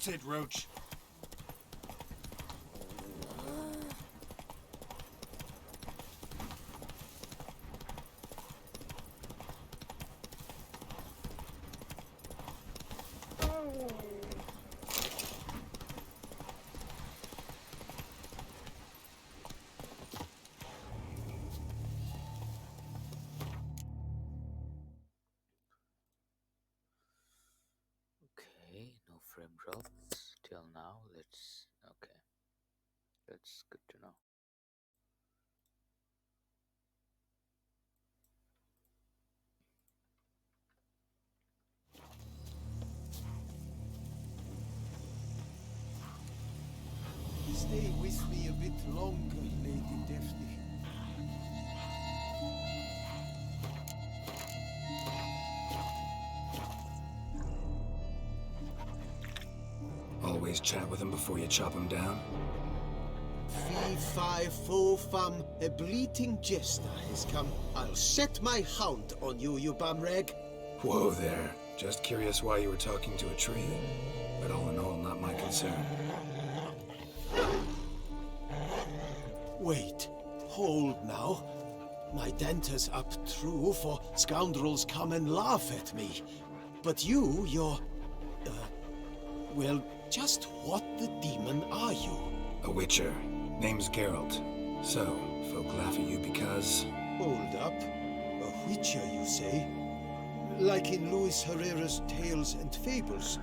That's it, Roach. Okay, no frame drops till now. Okay, that's good to know. Stay with me a bit longer, Lady Daphne. Always chat with him before you chop him down? Fee, fi, fo, fum, a bleating jester has come. I'll set my hound on you, you bumrag. Whoa there. Just curious why you were talking to a tree. But all in all, not my concern. Wait, hold now. My denter's up true, for scoundrels come and laugh at me. But you're... well, just what the demon are you? A witcher. Name's Geralt. So, folk laugh at you because... Hold up. A witcher, you say? Like in Luis Herrera's Tales and Fables.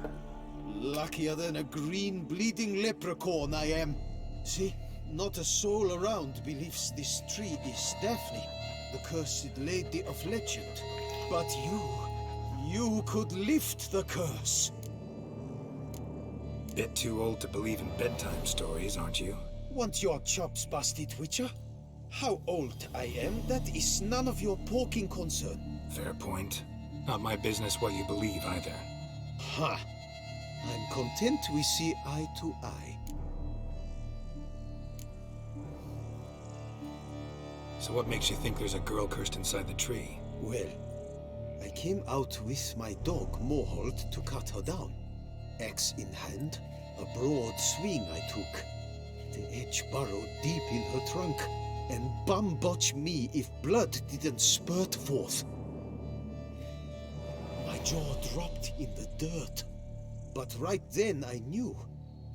Luckier than a green bleeding leprechaun I am. See, not a soul around believes this tree is Daphne, the cursed lady of legend. But you could lift the curse. Bit too old to believe in bedtime stories, aren't you? Want your chops busted, witcher? How old I am, that is none of your poking concern. Fair point. Not my business what you believe either. Ha! I'm content we see eye to eye. So what makes you think there's a girl cursed inside the tree? Well, I came out with my dog Moholt to cut her down. Axe in hand, a broad swing I took. The edge burrowed deep in her trunk, and bum-botch me if blood didn't spurt forth. My jaw dropped in the dirt. But right then I knew.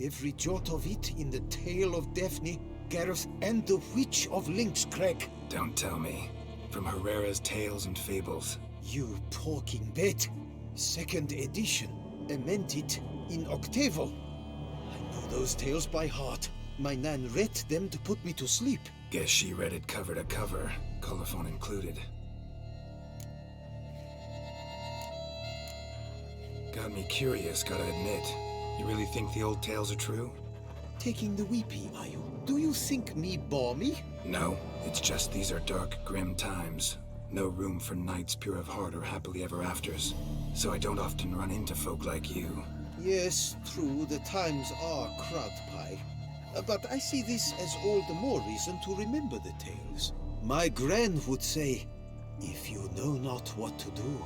Every jot of it in the tale of Daphne, Gareth, and the Witch of Lynxcrag. Don't tell me. From Herrera's Tales and Fables. You talking bet. Second edition, amended in octavo. I know those tales by heart. My nan read them to put me to sleep. Guess she read it cover to cover, colophon included. Got me curious, gotta admit. You really think the old tales are true? Taking the weepy, are you? Do you think me balmy? No, it's just these are dark, grim times. No room for knights pure of heart or happily ever afters. So I don't often run into folk like you. Yes, true, the times are crud pie. But I see this as all the more reason to remember the tales. My gran would say, if you know not what to do,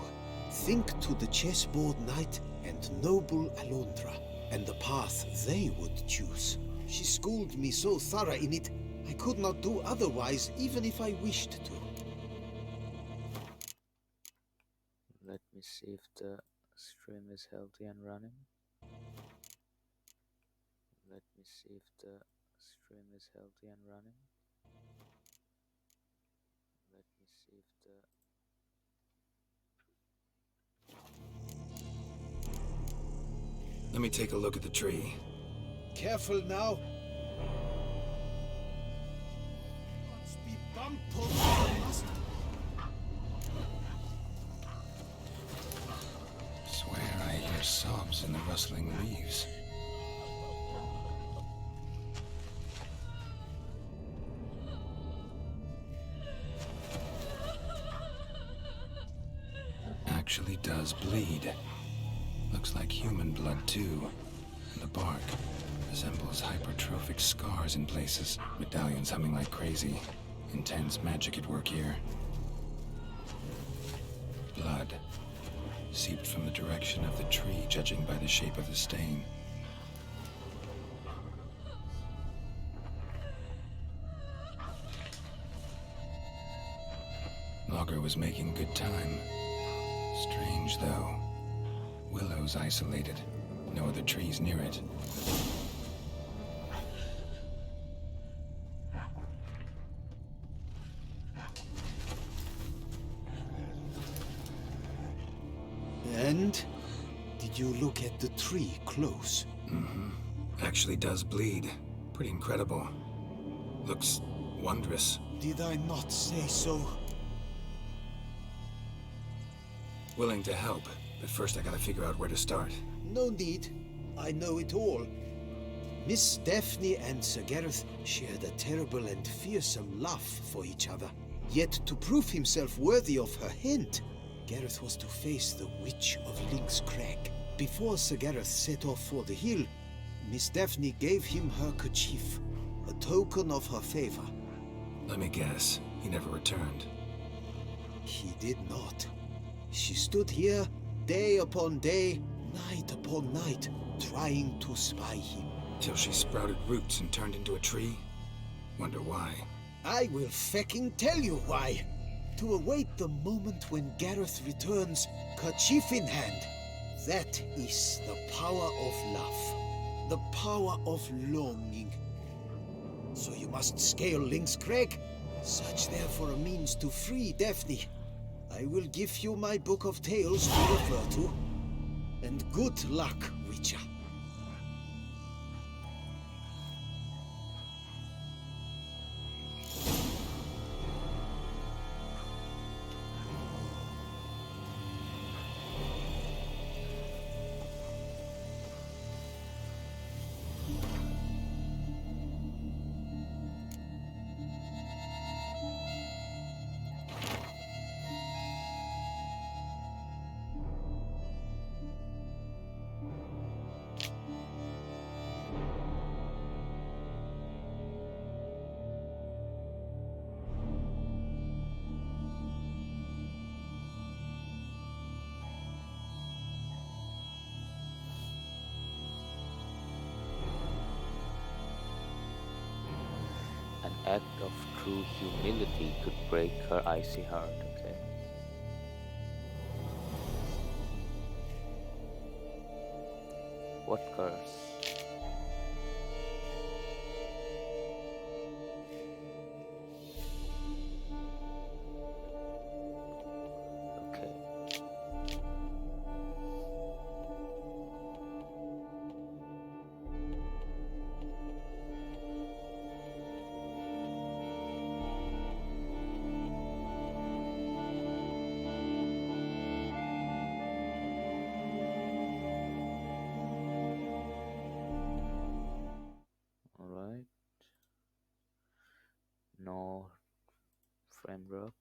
think to the chessboard knight and noble Alondra, and the path they would choose. She schooled me so thorough in it, I could not do otherwise, even if I wished to. Let me see if the stream is healthy and running. Let me see if the stream is healthy and running. Let me see if the... Let me take a look at the tree. Careful now. Must be bumpo. Swear I hear sobs in the rustling leaves. Actually does bleed. Looks like human blood too. And the bark resembles hypertrophic scars in places. Medallions humming like crazy. Intense magic at work here. Blood seeped from the direction of the tree, judging by the shape of the stain. logger was making good time. Strange, though. Willow's isolated. No other trees near it. And? Did you look at the tree close? Mm-hmm. Actually does bleed. Pretty incredible. Looks wondrous. Did I not say so? Willing to help, but first I gotta figure out where to start. No need. I know it all. Miss Daphne and Sir Gareth shared a terrible and fearsome love for each other. Yet to prove himself worthy of her hand, Gareth was to face the Witch of Link's Crag. Before Sir Gareth set off for the hill, Miss Daphne gave him her kerchief, a token of her favor. Let me guess, he never returned. He did not. She stood here, day upon day, night upon night, trying to spy him. Till she sprouted roots and turned into a tree? Wonder why. I will fecking tell you why. To await the moment when Gareth returns, kerchief in hand. That is the power of love. The power of longing. So you must scale Link's Crag. Search there for a means to free Daphne. I will give you my book of tales to refer to. And good luck, Witcher. An act of true humility could break her icy heart, okay? What curse? Okay. Alright. No frame drops.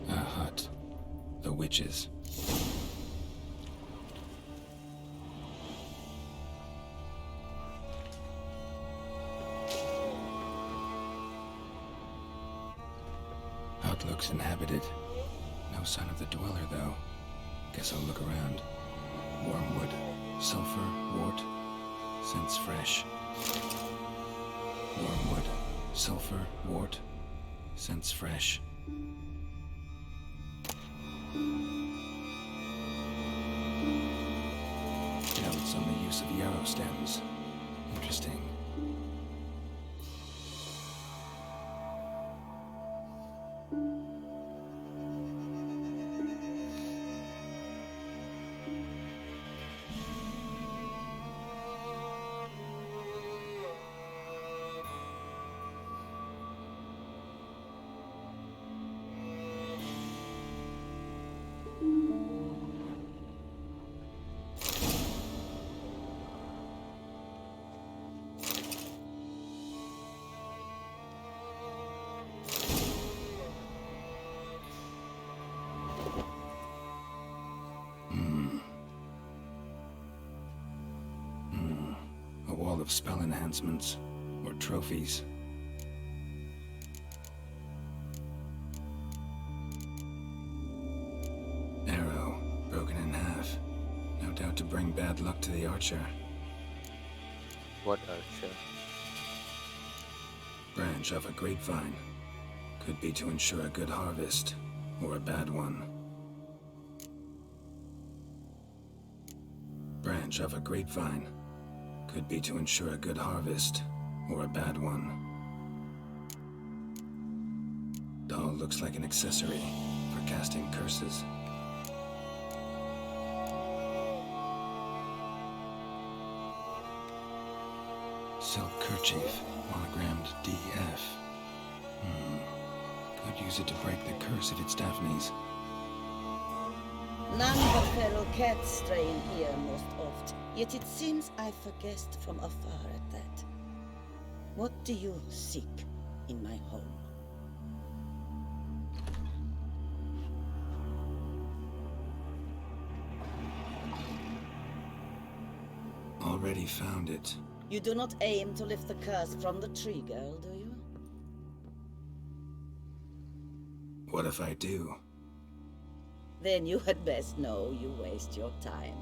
A hut. The witches. Hut looks inhabited. No sign of the dweller, though. Guess I'll look around. Wormwood, sulfur, wart, scents fresh. Wormwood, sulfur, wart, scents fresh. Notes on the use of yarrow stems. Interesting. A wall of spell enhancements, or trophies. Arrow, broken in half. No doubt to bring bad luck to the archer. What archer? Branch of a grapevine. Could be to ensure a good harvest, or a bad one. Branch of a grapevine. Could be to ensure a good harvest, or a bad one. Doll looks like an accessory for casting curses. Silk kerchief, monogrammed DF. Could use it to break the curse if it's Daphne's. None but feral cats stray in here most oft, yet it seems I've guessed from afar at that. What do you seek in my home? Already found it. You do not aim to lift the curse from the tree girl, do you? What if I do? Then you had best know you waste your time.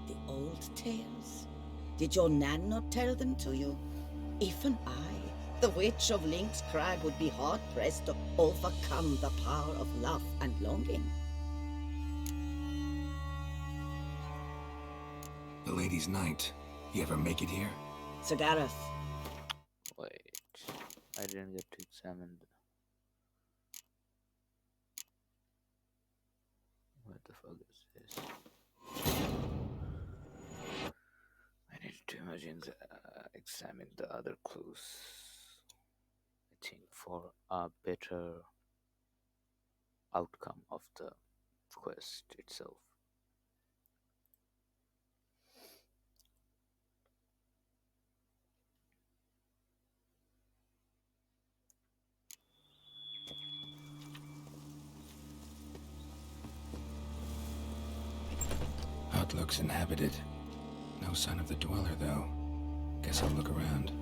The old tales? Did your Nan not tell them to you? Even I, the Witch of Link's Crag, would be hard-pressed to overcome the power of love and longing. The Lady's Night. You ever make it here? Sir Gareth, Wait, I didn't get to examine what the fuck is this? I need to imagine examine the other clues. I think for a better outcome of the quest itself. Hut looks inhabited. No sign of the dweller, though. Guess I'll look around.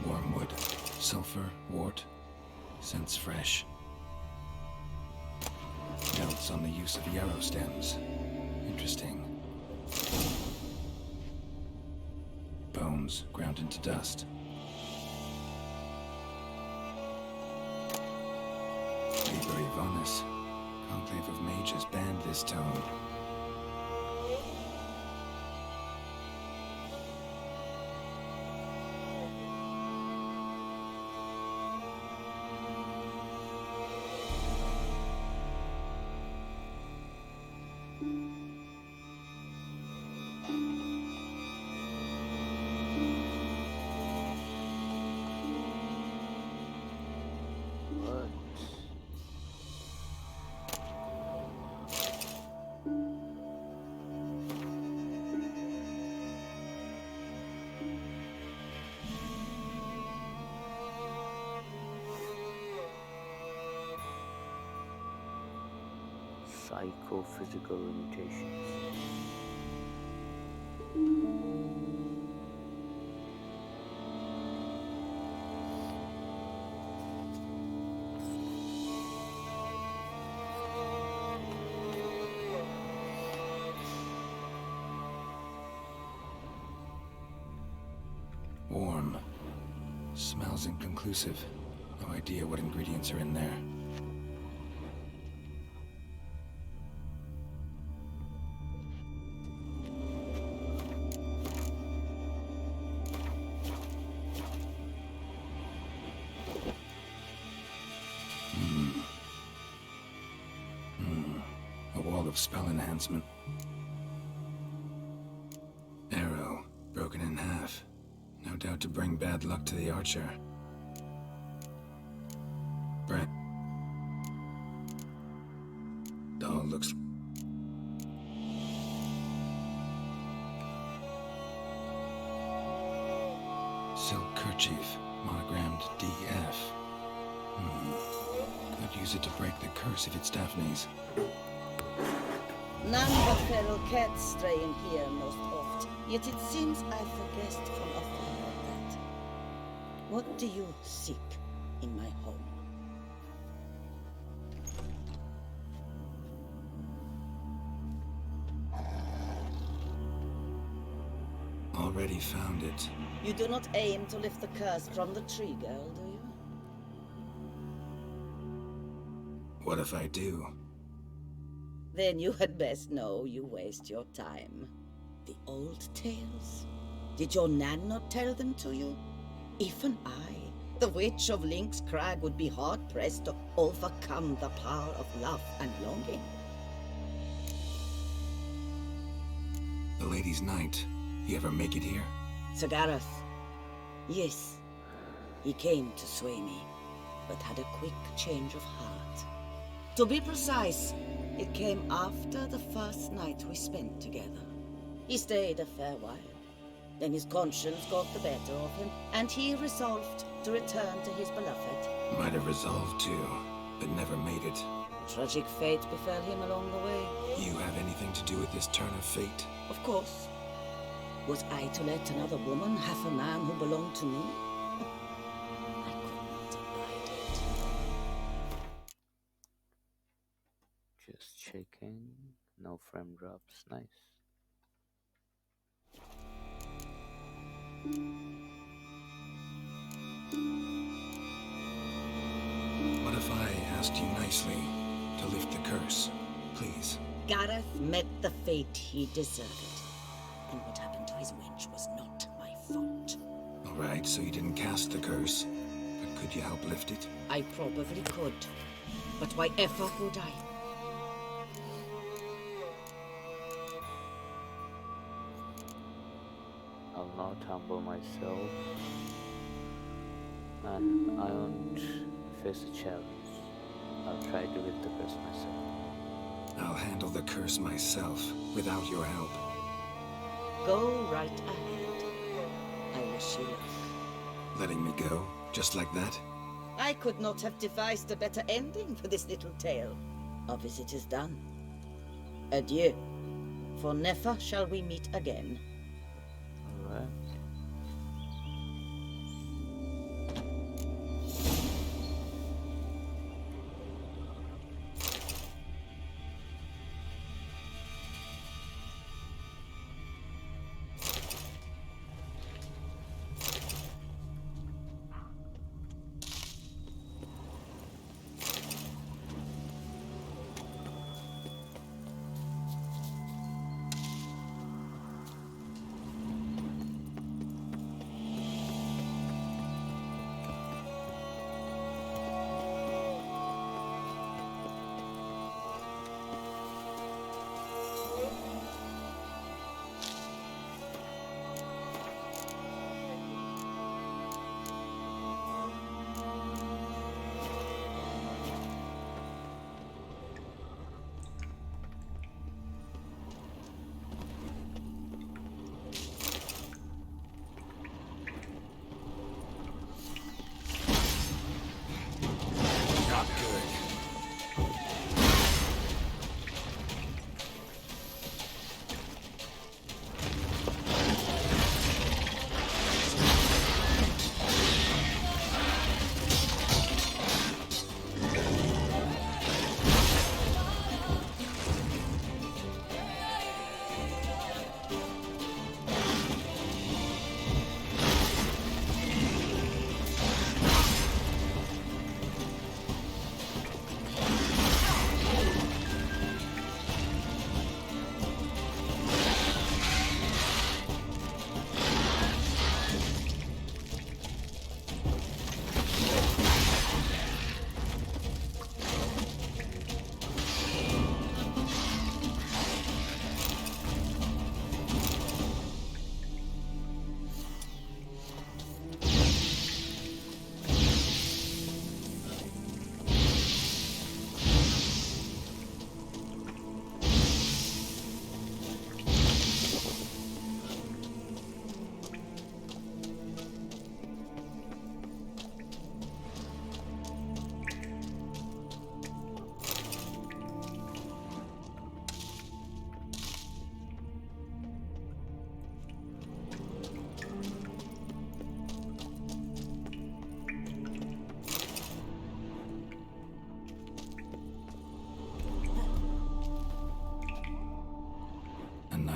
Wormwood, sulfur, wart, scents fresh. Notes on the use of yarrow stems. Interesting. Bones ground into dust. Liber Yvonne's. Conclave of Mages banned this tome. What? Psychophysical limitations. Warm. Smells inconclusive. No idea what ingredients are in there. A wall of spell enhancement. Arrow, broken in half. No doubt to bring bad luck to the archer. Brent. Doll looks... Silk kerchief, monogrammed DF. Could use it to break the curse if it's Daphne's. None but feral cats stray in here most oft, yet it seems I've a guest from afar that. What do you seek in my home? Already found it. You do not aim to lift the curse from the tree girl, do you? What if I do? Then you had best know you waste your time. The old tales? Did your Nan not tell them to you? Even I, the witch of Link's Crag, would be hard-pressed to overcome the power of love and longing. The Lady's Knight. You ever make it here? Sir Gareth? Yes. He came to sway me, but had a quick change of heart. To be precise, it came after the first night we spent together. He stayed a fair while. Then his conscience got the better of him, and he resolved to return to his beloved. Might have resolved to, but never made it. Tragic fate befell him along the way. You have anything to do with this turn of fate? Of course. Was I to let another woman have a man who belonged to me? I could not abide it. Just checking. No frame drops. Nice. What if I asked you nicely to lift the curse? Please. Gareth met the fate he deserved. And what happened to his wench was not my fault. Alright, so you didn't cast the curse. But could you help lift it? I probably could. But why ever would I? I'll not humble myself. And I won't face a challenge. I'll try to lift the curse myself. I'll handle the curse myself, without your help. Go right ahead. I wish you luck. Letting me go, just like that? I could not have devised a better ending for this little tale. Our visit is done. Adieu. For never shall we meet again. Alright.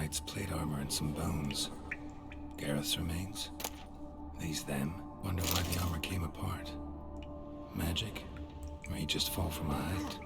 hides, plate armor, and some bones. Gareth's remains? These them? Wonder why the armor came apart. Magic? Or he just fall from a height?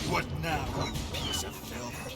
What now, you piece of filth?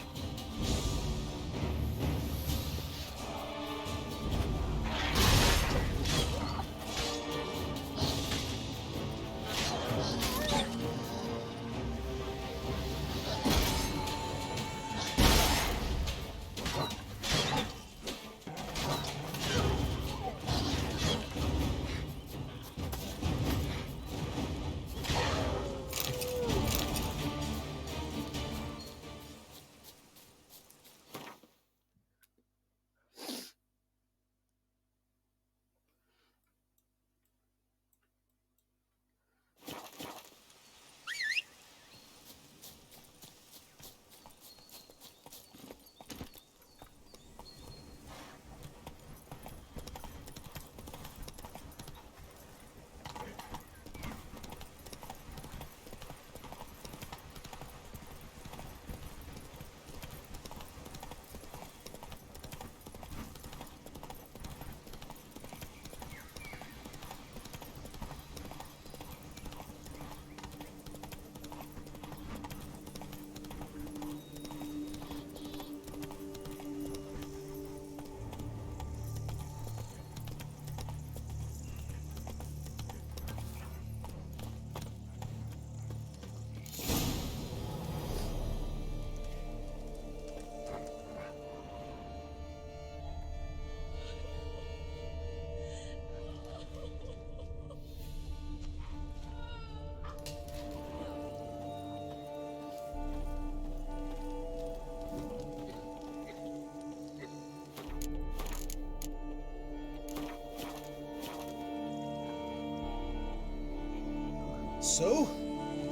So,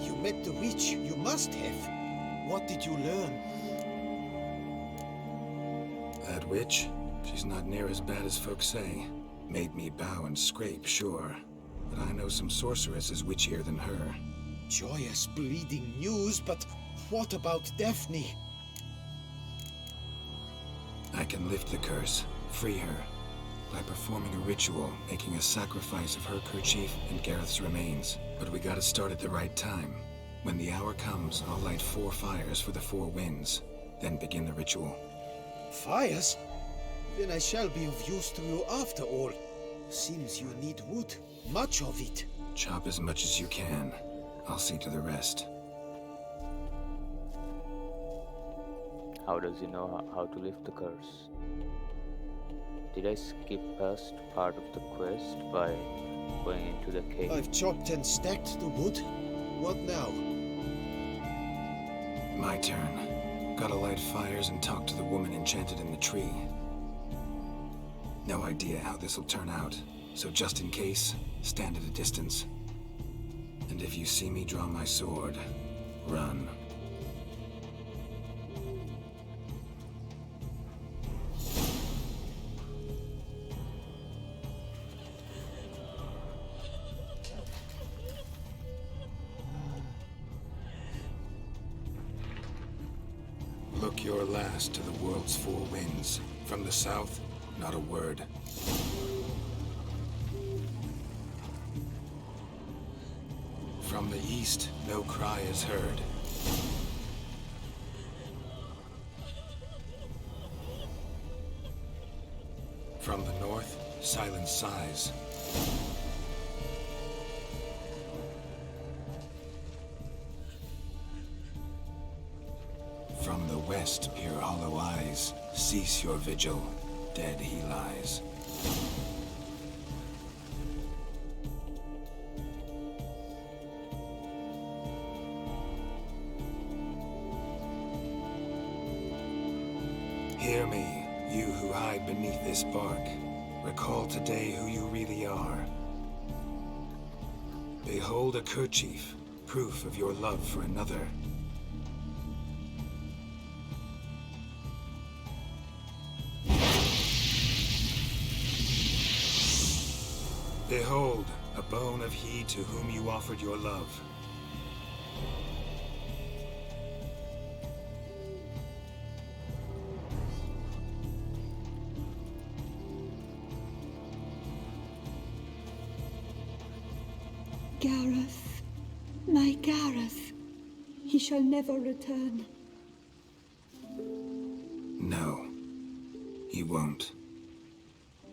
you met the witch. You must have. What did you learn? That witch? She's not near as bad as folks say. Made me bow and scrape, sure. But I know some sorceresses witchier than her. Joyous, bleeding news, but what about Daphne? I can lift the curse, free her, by performing a ritual, making a sacrifice of her kerchief and Gareth's remains. But we gotta start at the right time. When the hour comes, I'll light 4 fires for the 4 winds, then begin the ritual. Fires? Then I shall be of use to you after all. Seems you need wood. Much of it. Chop as much as you can. I'll see to the rest. How does he know how to lift the curse? Did I skip past part of the quest by going into the cave? I've chopped and stacked the wood. What now? My turn. Gotta light fires and talk to the woman enchanted in the tree. No idea how this'll turn out, so just in case, stand at a distance. And if you see me draw my sword, run. Look your last to the world's four winds. From the south, not a word. From the east, no cry is heard. From the north, silence sighs. From the west, peer hollow eyes. Cease your vigil, dead he lies. Hear me, you who hide beneath this bark. Recall today who you really are. Behold a kerchief, proof of your love for another. Behold, a bone of he to whom you offered your love. Gareth, my Gareth, he shall never return. No, he won't.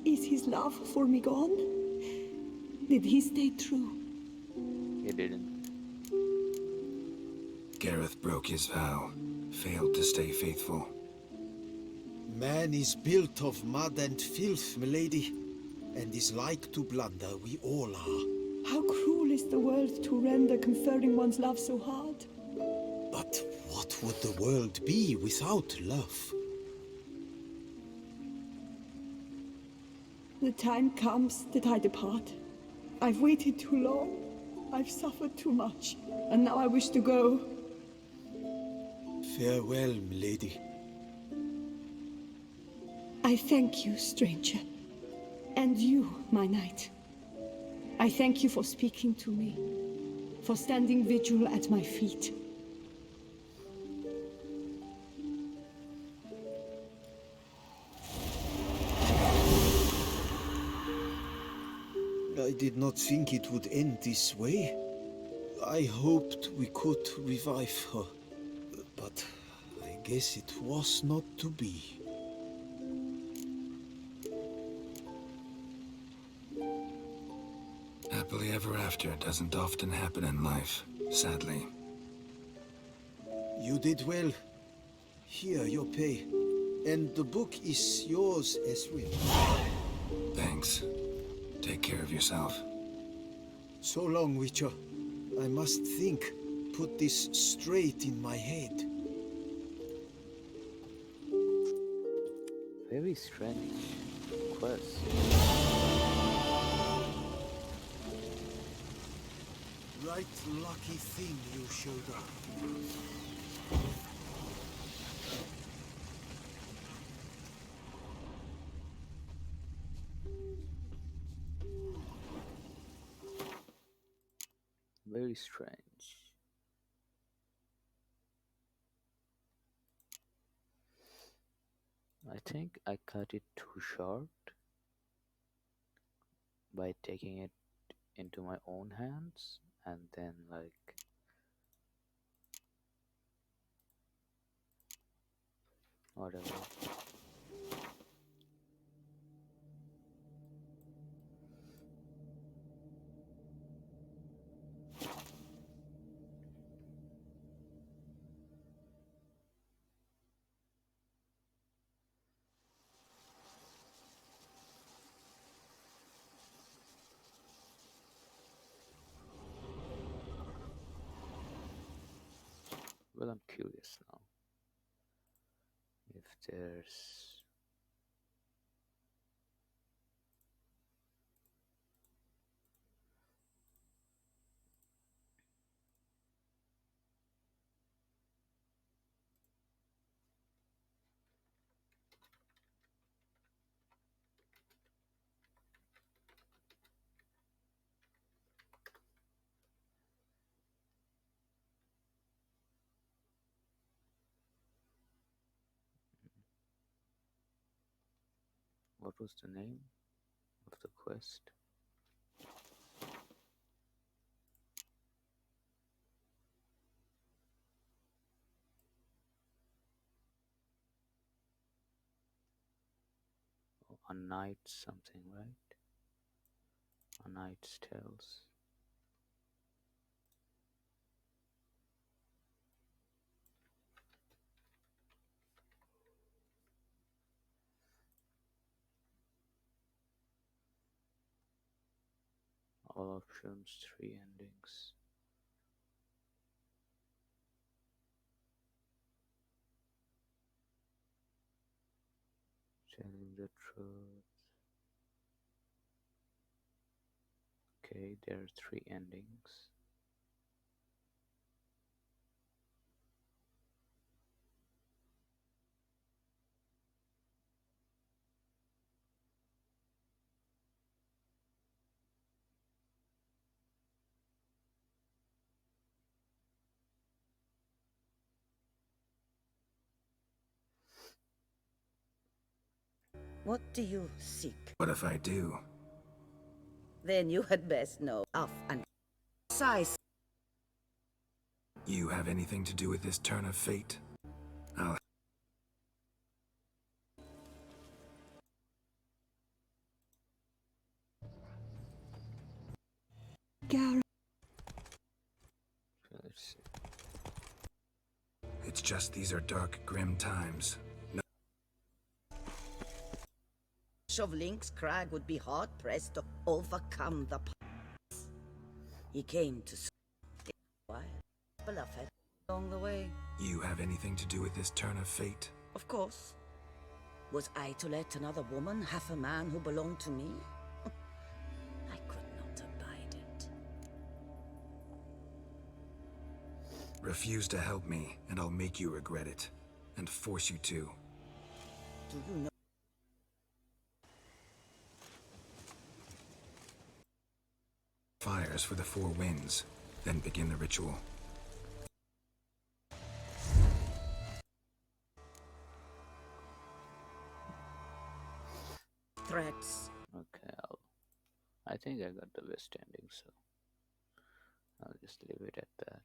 Is his love for me gone? Did he stay true? He didn't. Gareth broke his vow, failed to stay faithful. Man is built of mud and filth, milady, and is like to blunder, we all are. How cruel is the world to render conferring one's love so hard. But what would the world be without love? The time comes that I depart. I've waited too long. I've suffered too much. And now I wish to go. Farewell, milady. I thank you, stranger. And you, my knight. I thank you for speaking to me. For standing vigil at my feet. I did not think it would end this way. I hoped we could revive her. But I guess it was not to be. Happily ever after doesn't often happen in life, sadly. You did well. Here, your pay. And the book is yours as well. Thanks. Take care of yourself. So long, Witcher. I must think. Put this straight in my head. Very strange quest. Right lucky thing you showed up. Very strange. I think I cut it too short by taking it into my own hands and then whatever. Well, I'm curious now if there's What was the name of the quest? Oh, A Night something, right? A Night's Tales. All options, 3 endings. Telling the truth. Okay, there are 3 endings. What do you seek? What if I do? Then you had best know. Off and size. You have anything to do with this turn of fate? I'll... Garrett. Okay, let's see. It's just these are dark, grim times. No, Of Link's Crag would be hard pressed to overcome the past. He came to while beloved along the way. you have anything to do with this turn of fate? Of course. Was I to let another woman have a man who belonged to me? I could not abide it. Refuse to help me, and I'll make you regret it. And force you to. Do you know? Fires for the 4 winds, then begin the ritual. Threats. Okay, I think I got the best ending, so I'll just leave it at that.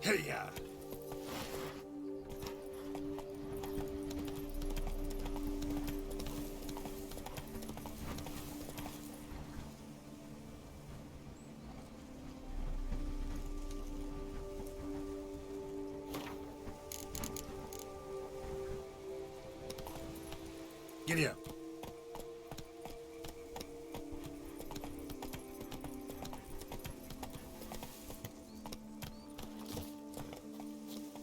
Hey-ya! Giddy up.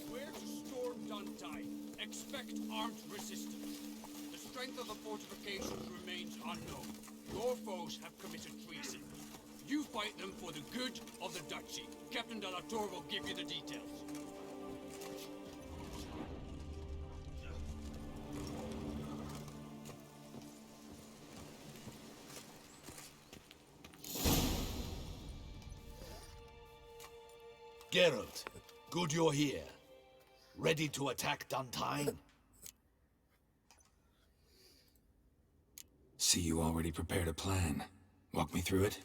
Where to storm Toussaint? Expect armed resistance. The strength of the fortifications remains unknown. Your foes have committed treason. You fight them for the good of the duchy. Captain de la Tour will give you the details. Geralt, good you're here. Ready to attack Toussaint? See, you already prepared a plan. Walk me through it?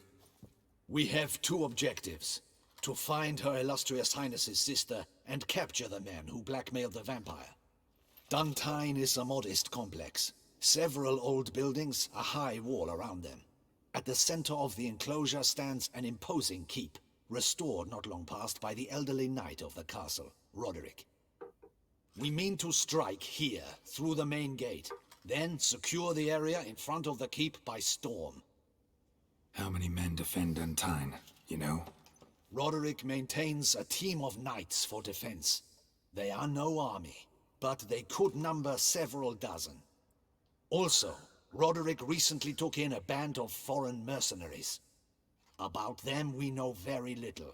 We have 2 objectives. To find Her Illustrious Highness's sister and capture the man who blackmailed the vampire. Toussaint is a modest complex. Several old buildings, a high wall around them. At the center of the enclosure stands an imposing keep, restored not long past by the elderly knight of the castle, Roderick. We mean to strike here, through the main gate, then secure the area in front of the keep by storm. How many men defend Toussaint, you know? Roderick maintains a team of knights for defense. They are no army, but they could number several dozen. Also, Roderick recently took in a band of foreign mercenaries. About them we know very little.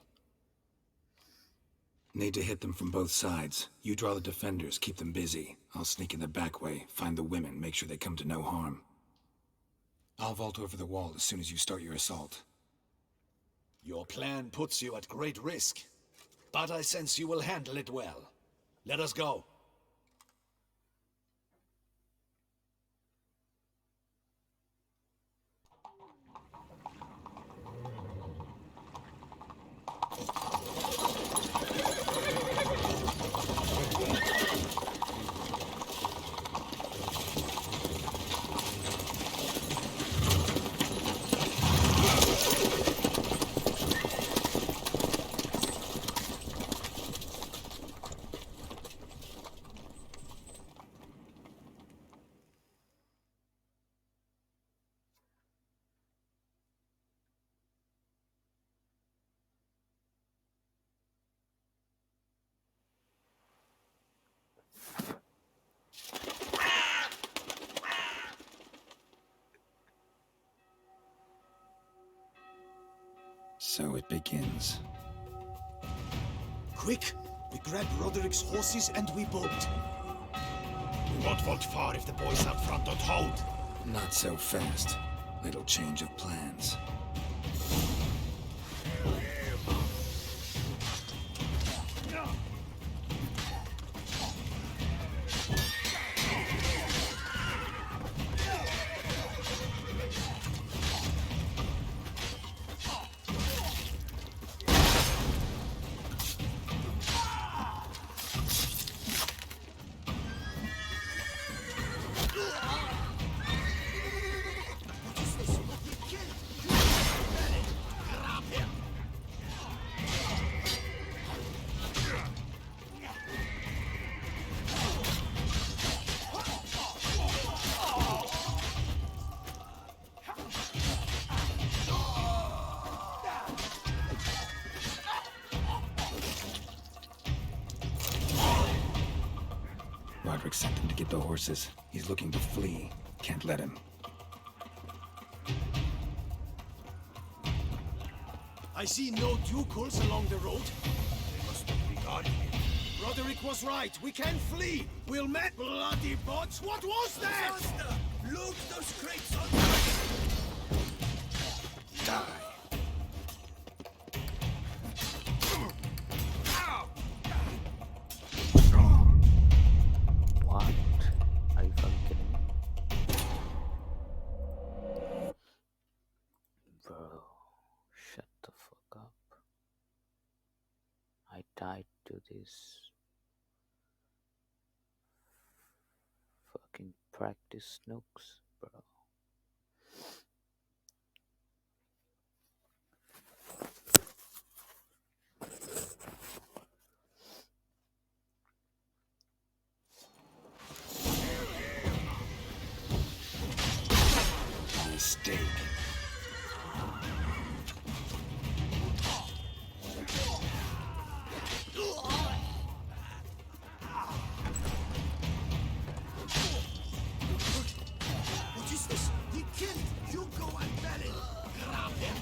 Need to hit them from both sides. You draw the defenders, keep them busy. I'll sneak in the back way, find the women, make sure they come to no harm. I'll vault over the wall as soon as you start your assault. Your plan puts you at great risk, but I sense you will handle it well. Let us go. So it begins. Quick! We grab Roderick's horses and we bolt. We won't vault far if the boys out front don't hold. Not so fast. Little change of plans. Roderick sent him to get the horses. He's looking to flee. Can't let him. I see no ducals along the road. They must be guarding it. Roderick was right. We can flee. We'll met bloody bots. What was that? Disaster! Loot those crates on Die. What? Are you fucking kidding me? Bro, shut the fuck up. I died to this fucking practice snooks, bro. Mistake. What is this? He killed! You go and bury him! Grab him!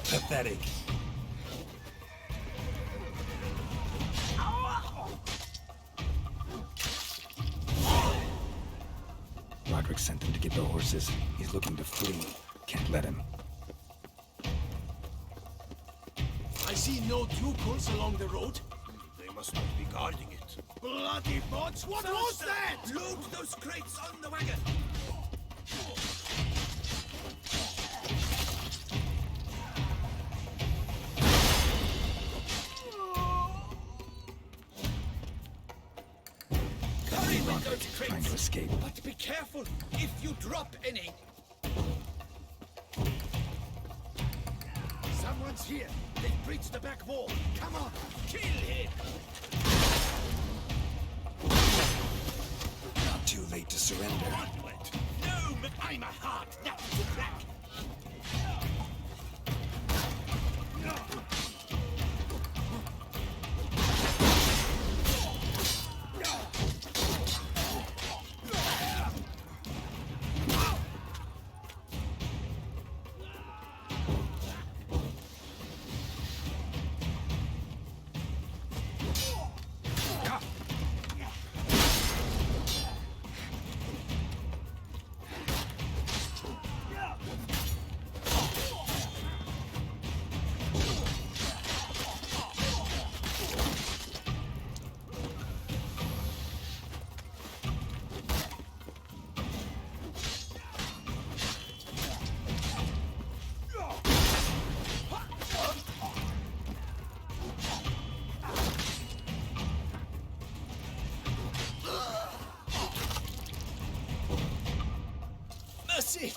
Pathetic. Roderick sent him to get the horses. He's looking to flee. Can't let him. I see no ducals along the road. They must not be guarding it. Bloody bots! What was that? Load those crates on the wagon! gauntlet, trying to escape. But be careful if you drop any. Someone's here. They've breached the back wall. Come on, kill him. Not too late to surrender. Onward. No, but I'm a heart, nothing to crack. Mercy!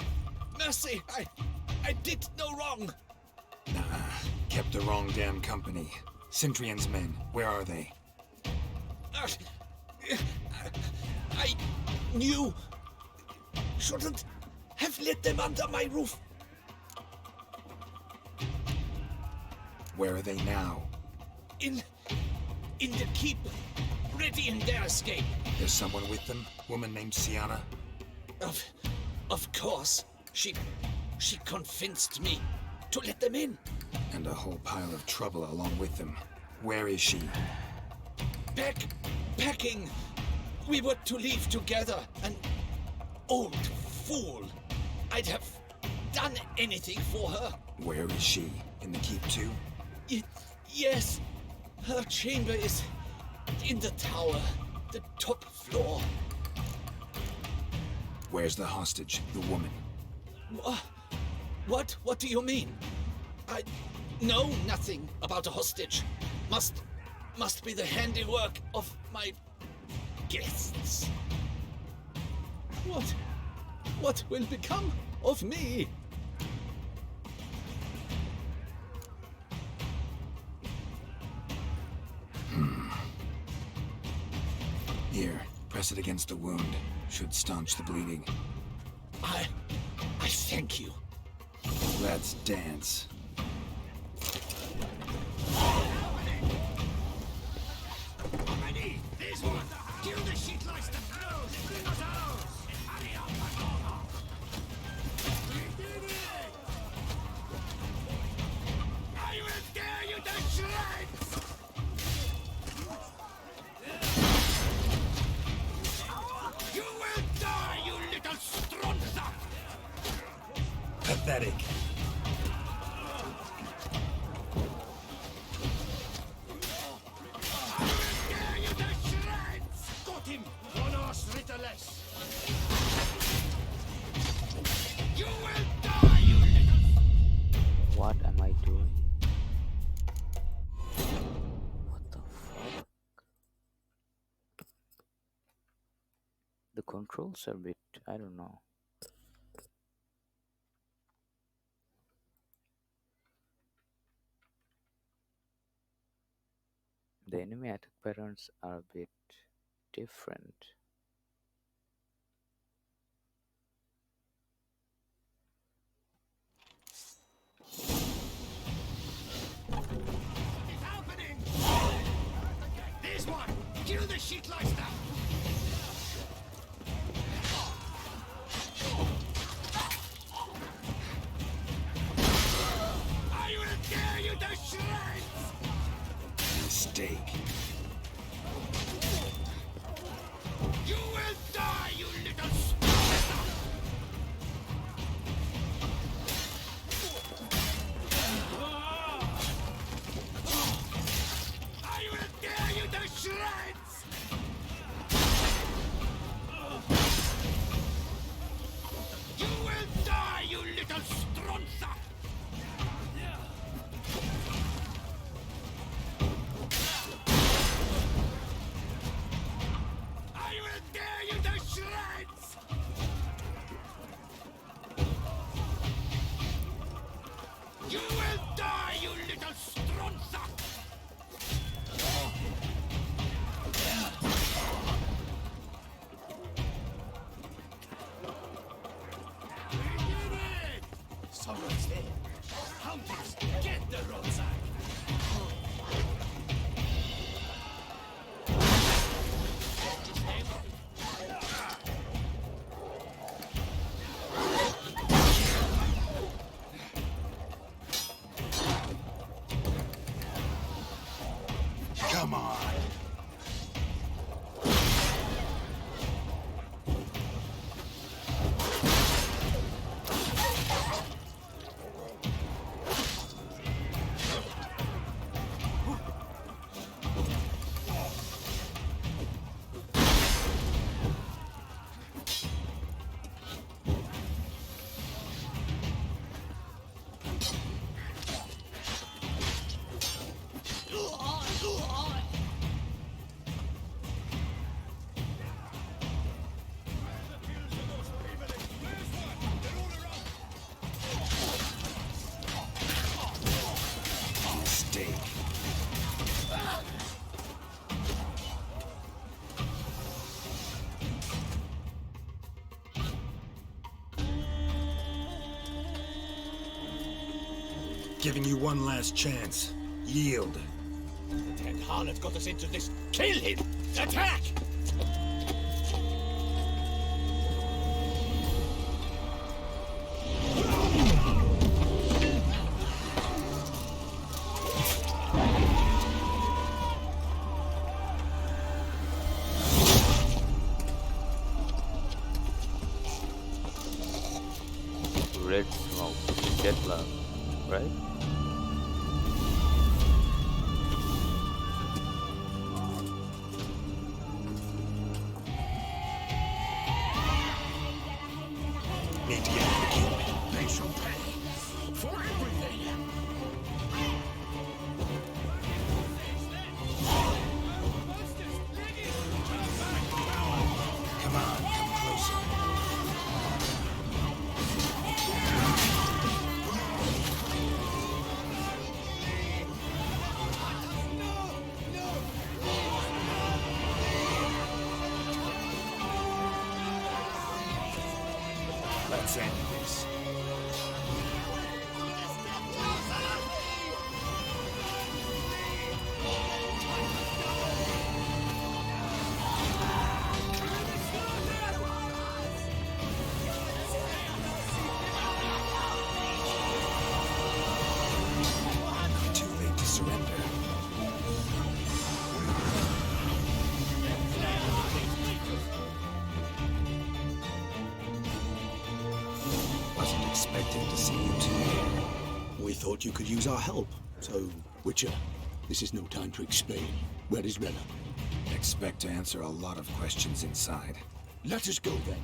Mercy! I did no wrong! Nah, kept the wrong damn company. Centrion's men, where are they? I knew... Shouldn't have let them under my roof. Where are they now? In the keep, ready in their escape. There's someone with them? Woman named Sienna? Of course. She convinced me to let them in. And a whole pile of trouble along with them. Where is she? Packing. We were to leave together. An old fool. I'd have done anything for her. Where is she? In the keep too? Yes. Her chamber is in the tower. The top floor. Where's the hostage, the woman? What? What do you mean? I know nothing about a hostage. Must be the handiwork of my guests. What will become of me? Here, press it against the wound. Should staunch the bleeding. I thank you. Let's dance. There's one. Kill the shit like the Hurry up. I will tear you to shreds. You will die, you little stronza. Pathetic. Tear you to shreds. Got him. One horse ritter less. You will die, you little... What am I doing? What the fuck? The controls are a bit, I don't know. The enemy attack patterns are a bit different. It's happening! There's one! Kill the shit like that! I will tear you to shreds! Mistake. You will die, you little stronza! I will tear you to shreds! You will die, you little stronza! Come on. Mistake. Giving you one last chance. Yield. The Ted harlot got us into this. Kill him! Attack! Red smoke. Jet lag, right? Need to get out of the kingdom. They shall pay. For everything. Come on, come closer. Let's end this. Too late to surrender. Wasn't expecting to see you two here. We thought you could use our help, so... Witcher, this is no time to explain. Where is Rella? Expect to answer a lot of questions inside. Let us go then.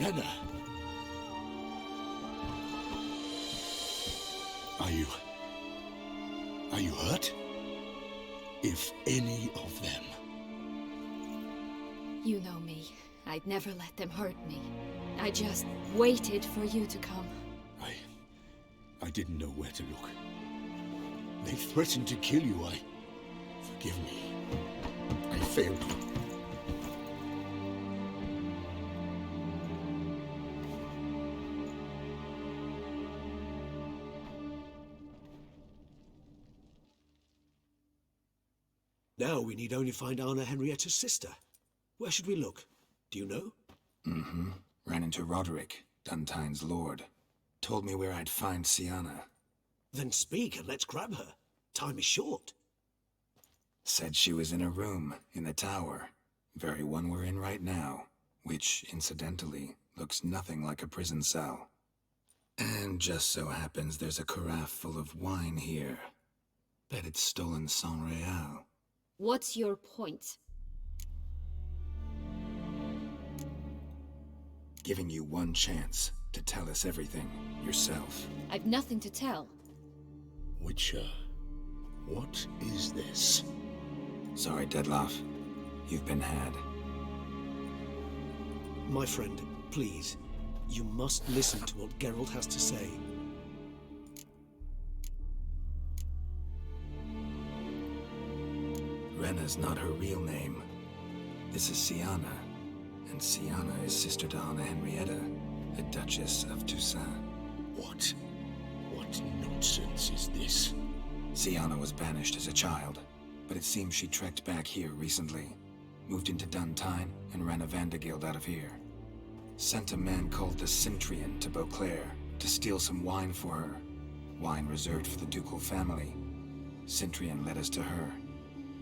Rella! Are you hurt? If any of them. You know me. I'd never let them hurt me. I just waited for you to come. I didn't know where to look. They threatened to kill you. Forgive me. I failed you. Now we need only find Anna Henrietta's sister. Where should we look? Do you know? Mm-hmm. Ran into Roderick, Duntine's lord. Told me where I'd find Sienna. Then speak and let's grab her. Time is short. Said she was in a room in the tower. Very one we're in right now. Which, incidentally, looks nothing like a prison cell. And just so happens there's a carafe full of wine here. Bet it's stolen San Real. What's your point? Giving you one chance to tell us everything yourself. I've nothing to tell. Witcher, what is this? Sorry, Dettlaff. You've been had. My friend, please. You must listen to what Geralt has to say. Rena's not her real name. This is Sienna, and Sienna is sister to Anna Henrietta, the Duchess of Toussaint. What? What nonsense is this? Sienna was banished as a child, but it seems she trekked back here recently, moved into Duntine, and ran a Vandergild out of here. Sent a man called the Centrian to Beauclair to steal some wine for her. Wine reserved for the ducal family. Centrian led us to her.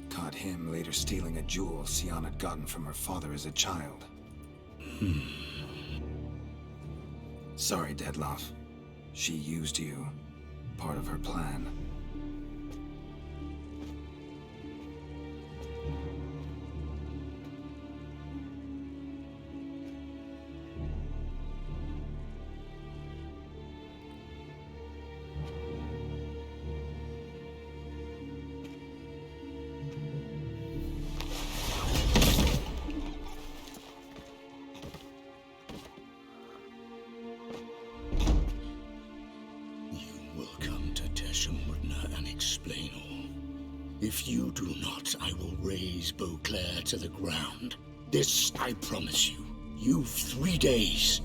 Caught him later stealing a jewel Sienna had gotten from her father as a child. Sorry, Dettlaff. She used you. Part of her plan. If you do not, I will raise Beauclair to the ground. This I promise you. You've 3 days.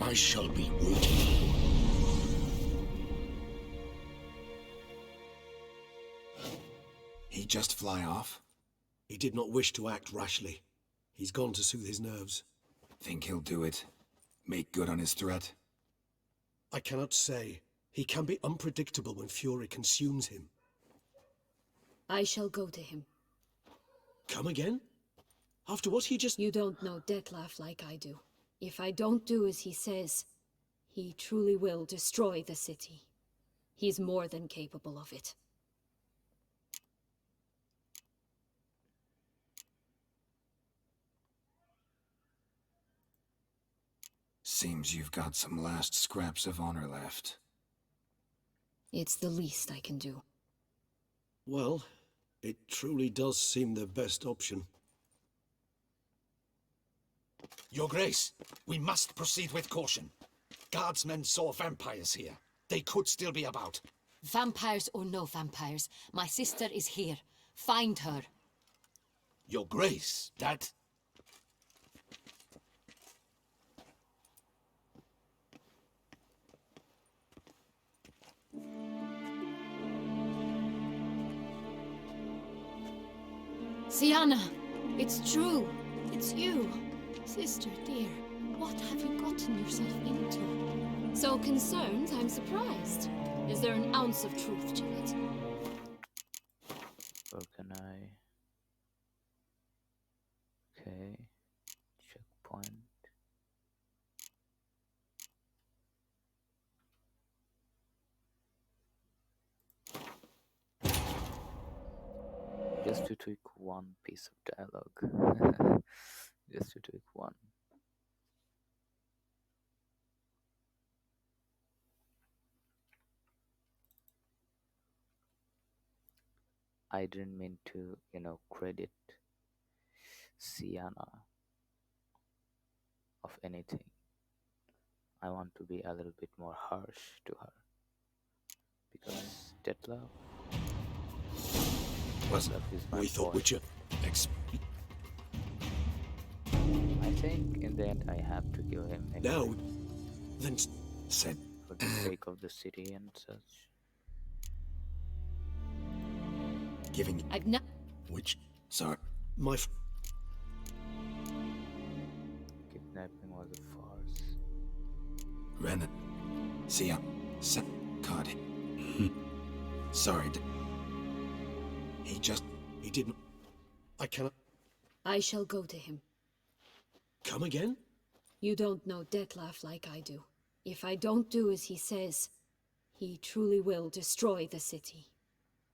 I shall be waiting. He just fly off? He did not wish to act rashly. He's gone to soothe his nerves. Think he'll do it? Make good on his threat? I cannot say. He can be unpredictable when fury consumes him. I shall go to him. Come again? After what he just... You don't know Dettlaff like I do. If I don't do as he says, he truly will destroy the city. He's more than capable of it. Seems you've got some last scraps of honor left. It's the least I can do. Well, it truly does seem the best option. Your Grace, we must proceed with caution. Guardsmen saw vampires here. They could still be about. Vampires or no vampires, my sister is here. Find her. Your Grace, that... Sienna, it's true. It's you. Sister dear, what have you gotten yourself into? So concerned, I'm surprised. Is there an ounce of truth to it? Where can I? Okay. Checkpoint. Just to tweak one piece of dialogue. Just to tweak one. I didn't mean to, credit Sienna of anything. I want to be a little bit more harsh to her. Because Dettlaff is my We thought boy. Witcher... I think in the end I have to kill him anyway, Now, then... Said... for the sake of the city and such. Giving... I've not. Which... Sorry. My... Kidnapping was a farce. Renan. Sienna. Caught him. Sorry. He just... He didn't... I cannot... I shall go to him. Come again? You don't know Dettlaff like I do. If I don't do as he says, he truly will destroy the city.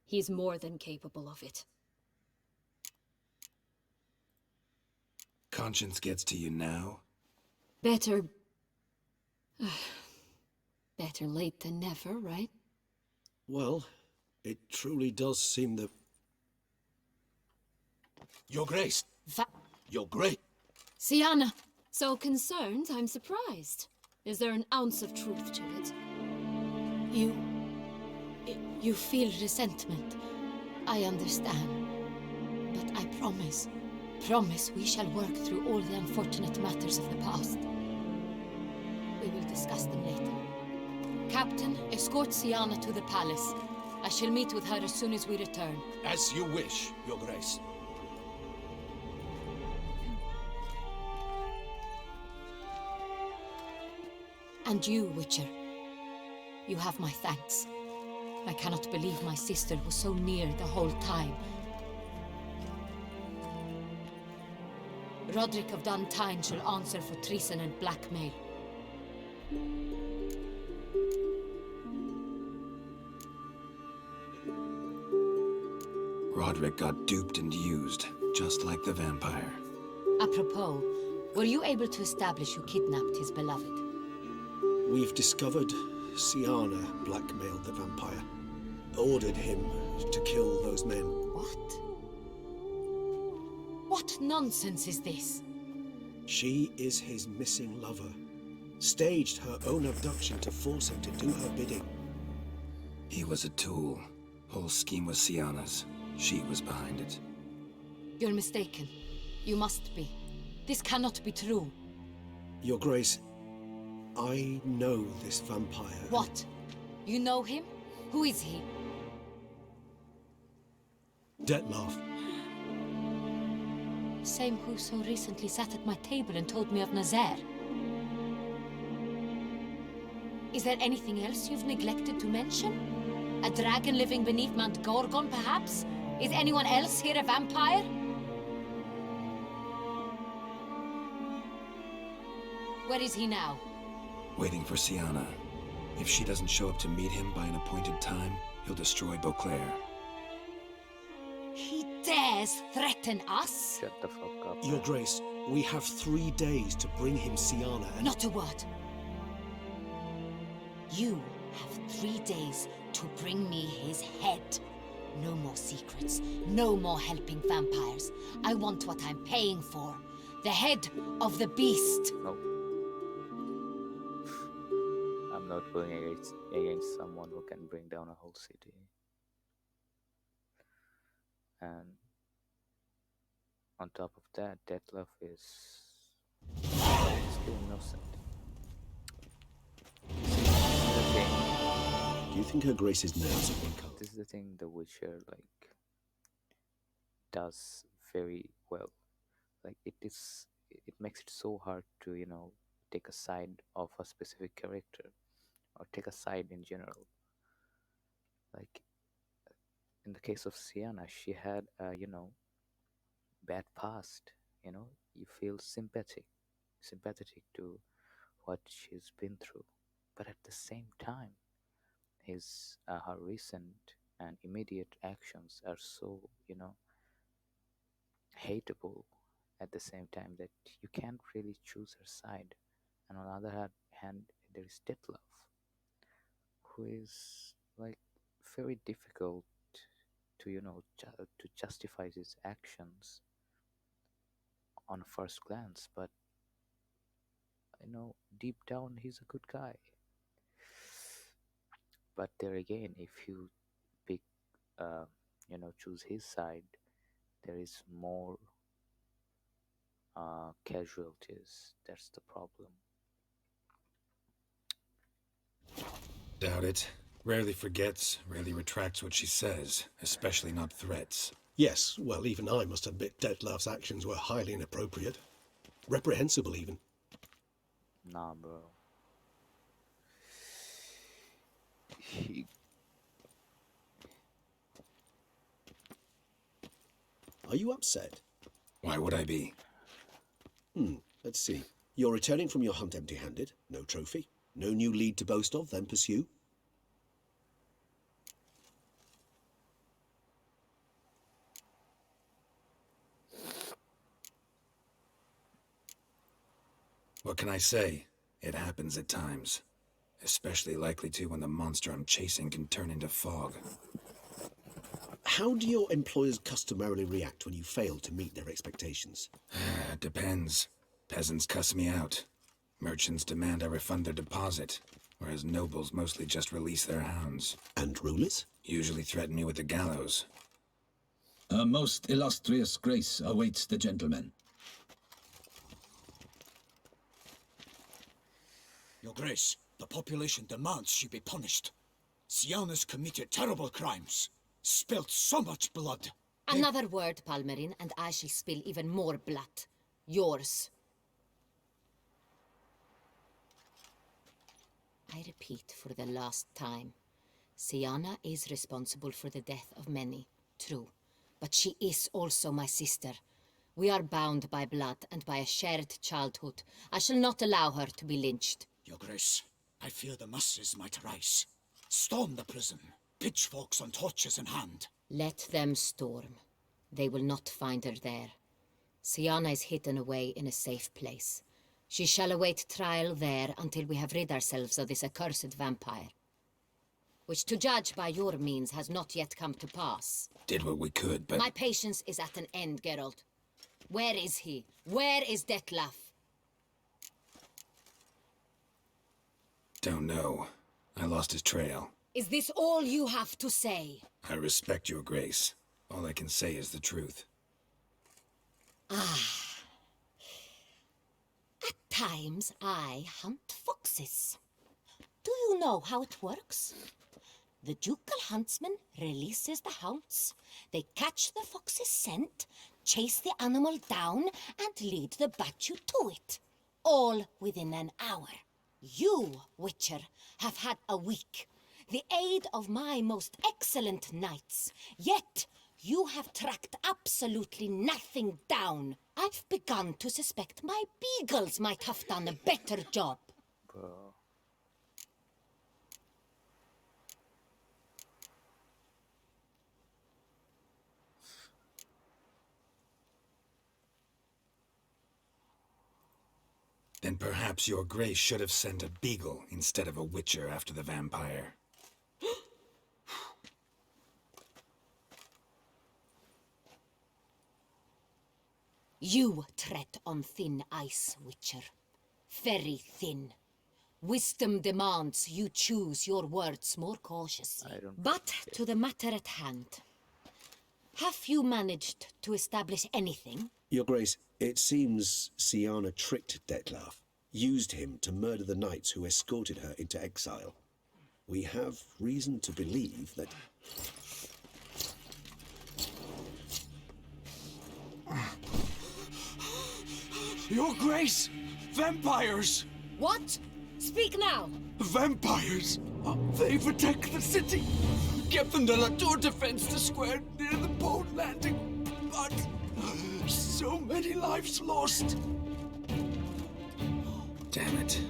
He's more than capable of it. Conscience gets to you now? Better... better late than never, right? Well, it truly does seem the... Your Grace! Va- Your Grace! Sienna! So concerned, I'm surprised. Is there an ounce of truth to it? You feel resentment. I understand. But I promise we shall work through all the unfortunate matters of the past. We will discuss them later. Captain, escort Siana to the palace. I shall meet with her as soon as we return. As you wish, Your Grace. And you, Witcher. You have my thanks. I cannot believe my sister was so near the whole time. Roderick of Duntine shall answer for treason and blackmail. Roderick got duped and used, just like the vampire. Apropos, were you able to establish who kidnapped his beloved? We've discovered Siana blackmailed the vampire. Ordered him to kill those men. What? What nonsense is this? She is his missing lover. Staged her own abduction to force him to do her bidding. He was a tool. Whole scheme was Siana's. She was behind it. You're mistaken. You must be. This cannot be true. Your Grace, I know this vampire. What? You know him? Who is he? Dettlaff. Same who so recently sat at my table and told me of Nazaire. Is there anything else you've neglected to mention? A dragon living beneath Mount Gorgon, perhaps? Is anyone else here a vampire? Where is he now? Waiting for Siana. If she doesn't show up to meet him by an appointed time, he'll destroy Beauclair. He dares threaten us? Shut the fuck up. Your Grace, we have 3 days to bring him Siana and... Not a word. You have 3 days to bring me his head. No more secrets. No more helping vampires. I want what I'm paying for. The head of the beast. No. I'm not going against someone who can bring down a whole city. And on top of that, Dettlaff is still innocent. Do you think Her Grace's nerves have been calmed? This is the thing The Witcher does very well. It makes it so hard to take a side of a specific character or take a side in general. In the case of Sienna, she had a bad past. You feel sympathetic to what she's been through, but at the same time, her recent and immediate actions are so hateable at the same time that you can't really choose her side. And on the other hand, there is Dettlaff, who is very difficult to to justify his actions on first glance, but deep down he's a good guy. But there again, if you pick choose his side, there is more casualties. That's the problem. Doubt it. Rarely forgets, rarely retracts what she says, especially not threats. Yes, well, even I must admit Dettlaff's actions were highly inappropriate. Reprehensible, even. Nah, bro. Are you upset? Why would I be? Let's see. You're returning from your hunt empty-handed. No trophy. No new lead to boast of, then pursue. What can I say? It happens at times. Especially likely to when the monster I'm chasing can turn into fog. How do your employers customarily react when you fail to meet their expectations? Depends. Peasants cuss me out. Merchants demand I refund their deposit, whereas nobles mostly just release their hounds. And rulers? Usually threaten me with the gallows. A most illustrious grace awaits the gentleman. Your Grace, the population demands she be punished. Siana's committed terrible crimes, spilt so much blood. Another word, Palmerin, and I shall spill even more blood. Yours. I repeat for the last time. Siana is responsible for the death of many, true. But she is also my sister. We are bound by blood and by a shared childhood. I shall not allow her to be lynched. Your Grace, I fear the masses might rise. Storm the prison, pitchforks and torches in hand. Let them storm. They will not find her there. Siana is hidden away in a safe place. She shall await trial there until we have rid ourselves of this accursed vampire. Which, to judge by your means, has not yet come to pass. Did what we could, but... My patience is at an end, Geralt. Where is he? Where is Detlef? Don't know. I lost his trail. Is this all you have to say? I respect your grace. All I can say is the truth. Ah. At times, I hunt foxes. Do you know how it works? The ducal huntsman releases the hounds. They catch the fox's scent, chase the animal down, and lead the battue to it. All within an hour. You, Witcher, have had a week. The aid of my most excellent knights. Yet, you have tracked absolutely nothing down. I've begun to suspect my beagles might have done a better job. Bro. Then perhaps your grace should have sent a beagle instead of a witcher after the vampire. You tread on thin ice, Witcher. Very thin. Wisdom demands you choose your words more cautiously. But to the matter at hand. Have you managed to establish anything? Your Grace, it seems Siana tricked Detlef, used him to murder the knights who escorted her into exile. We have reason to believe that... Your Grace! Vampires! What? Speak now! Vampires! They've attacked the city! Captain de la Tour defends the square near the boat landing, but so many lives lost! Damn it.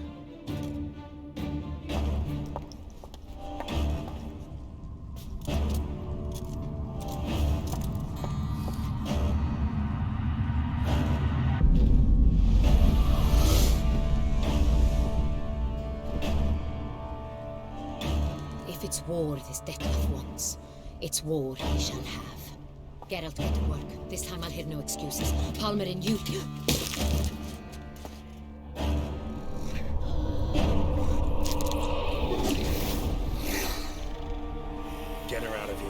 If it's war this Detlef wants, it's war he shall have. Geralt, get to work. This time I'll hear no excuses. Palmerin, you... Get her out of here.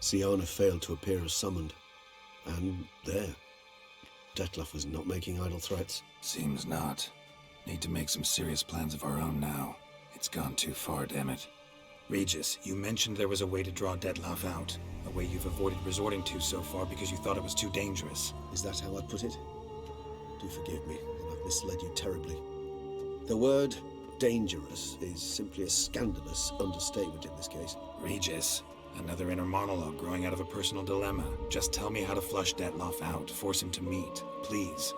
Siana failed to appear as summoned. And there. Dettlaff was not making idle threats. Seems not. Need to make some serious plans of our own now. It's gone too far, damn it. Regis, you mentioned there was a way to draw Dettlaff out. A way you've avoided resorting to so far because you thought it was too dangerous. Is that how I'd put it? Do forgive me, I've misled you terribly. The word dangerous is simply a scandalous understatement in this case. Regis, another inner monologue growing out of a personal dilemma. Just tell me how to flush Dettlaff out, force him to meet, please.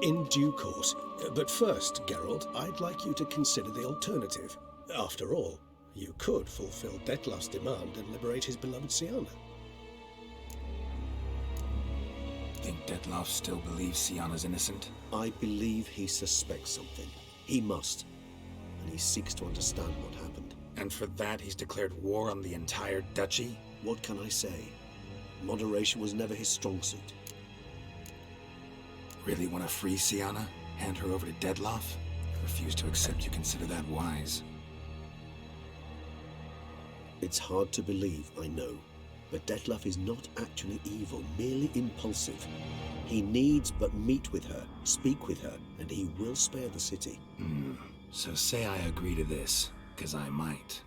In due course. But first, Geralt, I'd like you to consider the alternative. After all, you could fulfill Dettlaff's demand and liberate his beloved Siana. Think Dettlaff still believes Siana's innocent? I believe he suspects something. He must. And he seeks to understand what happened. And for that he's declared war on the entire duchy? What can I say? Moderation was never his strong suit. Really want to free Siana? Hand her over to Dettlaff? Refuse to accept you consider that wise. It's hard to believe, I know. But Dettlaff is not actually evil, merely impulsive. He needs but meet with her, speak with her, and he will spare the city. So say I agree to this, 'cause I might.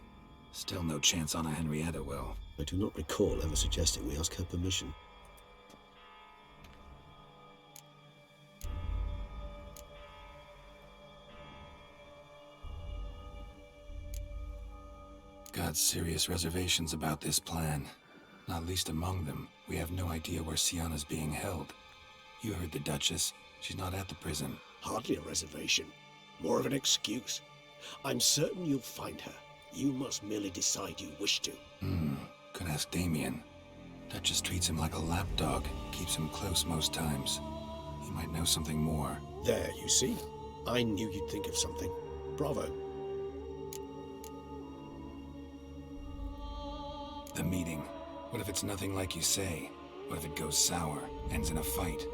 Still no chance Anna Henrietta will. I do not recall ever suggesting we ask her permission. Got serious reservations about this plan. Not least among them, we have no idea where Siana's being held. You heard the Duchess. She's not at the prison. Hardly a reservation. More of an excuse. I'm certain you'll find her. You must merely decide you wish to. Could ask Damien. Duchess treats him like a lapdog. Keeps him close most times. He might know something more. There, you see? I knew you'd think of something. Bravo. The meeting. What if it's nothing like you say? What if it goes sour, ends in a fight?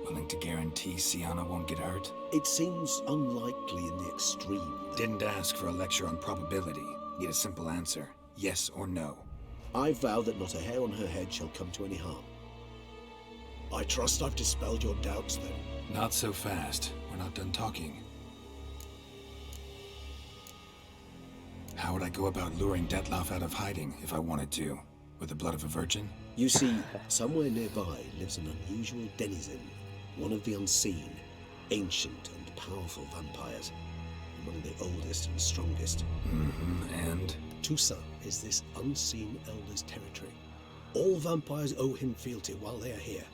Willing to guarantee Siana won't get hurt? It seems unlikely in the extreme. Didn't ask for a lecture on probability. Need a simple answer. Yes or no. I vow that not a hair on her head shall come to any harm. I trust I've dispelled your doubts then. Not so fast. We're not done talking. How would I go about luring Dettlaff out of hiding if I wanted to? With the blood of a virgin? You see, somewhere nearby lives an unusual denizen, one of the unseen, ancient and powerful vampires, among the oldest and strongest. And? Toussaint is this unseen elder's territory. All vampires owe him fealty while they are here.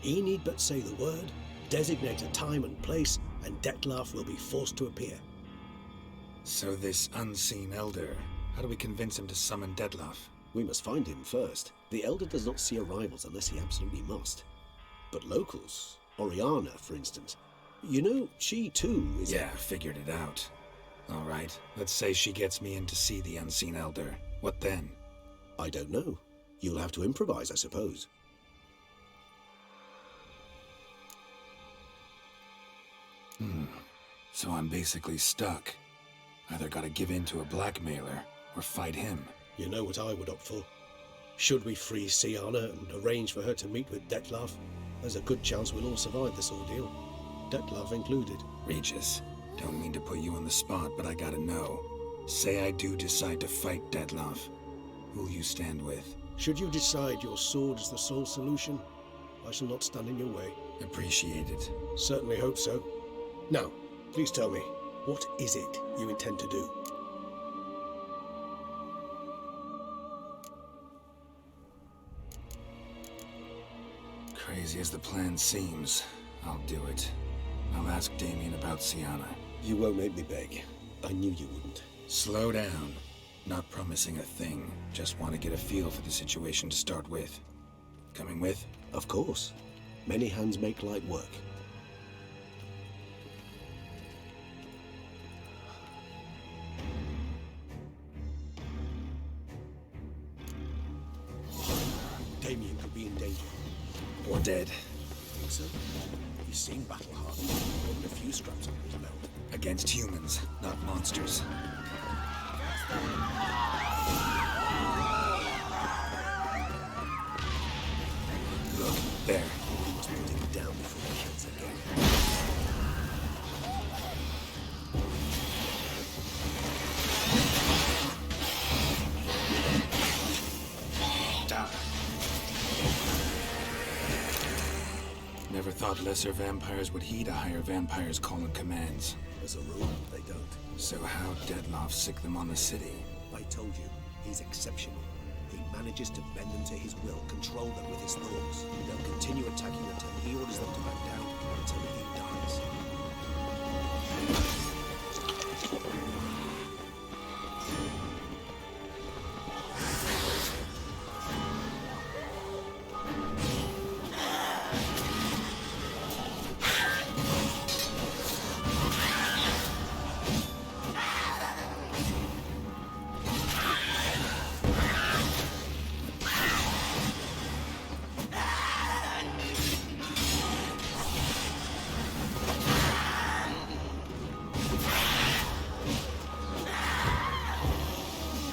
He need but say the word, designate a time and place, and Dettlaff will be forced to appear. So this unseen elder, how do we convince him to summon Dettlaff? We must find him first. The Elder does not see arrivals unless he absolutely must. But locals, Oriana, for instance, you know, she too is... Yeah, figured it out. All right, let's say she gets me in to see the unseen elder. What then? I don't know. You'll have to improvise, I suppose. So I'm basically stuck. Either gotta give in to a blackmailer, or fight him. You know what I would opt for. Should we free Siana and arrange for her to meet with Dettlaff, there's a good chance we'll all survive this ordeal. Dettlaff included. Regis, don't mean to put you on the spot, but I gotta know. Say I do decide to fight Dettlaff. Who'll you stand with? Should you decide your sword is the sole solution, I shall not stand in your way. Appreciate it. Certainly hope so. Now, please tell me, what is it you intend to do? Crazy as the plan seems, I'll do it. I'll ask Damien about Siana. You won't make me beg. I knew you wouldn't. Slow down. Not promising a thing. Just want to get a feel for the situation to start with. Coming with? Of course. Many hands make light work. Damien could be in danger. Or dead. Think so? He's seen battle hard. Holding a few straps under his belt. Against humans, not monsters. never thought lesser vampires would heed a higher vampire's call and commands. As a rule, they don't. So how Deadloff sick them on the city? I told you, he's exceptional. He manages to bend them to his will, control them with his thoughts. They'll continue attacking until he orders them to back down, until he dies.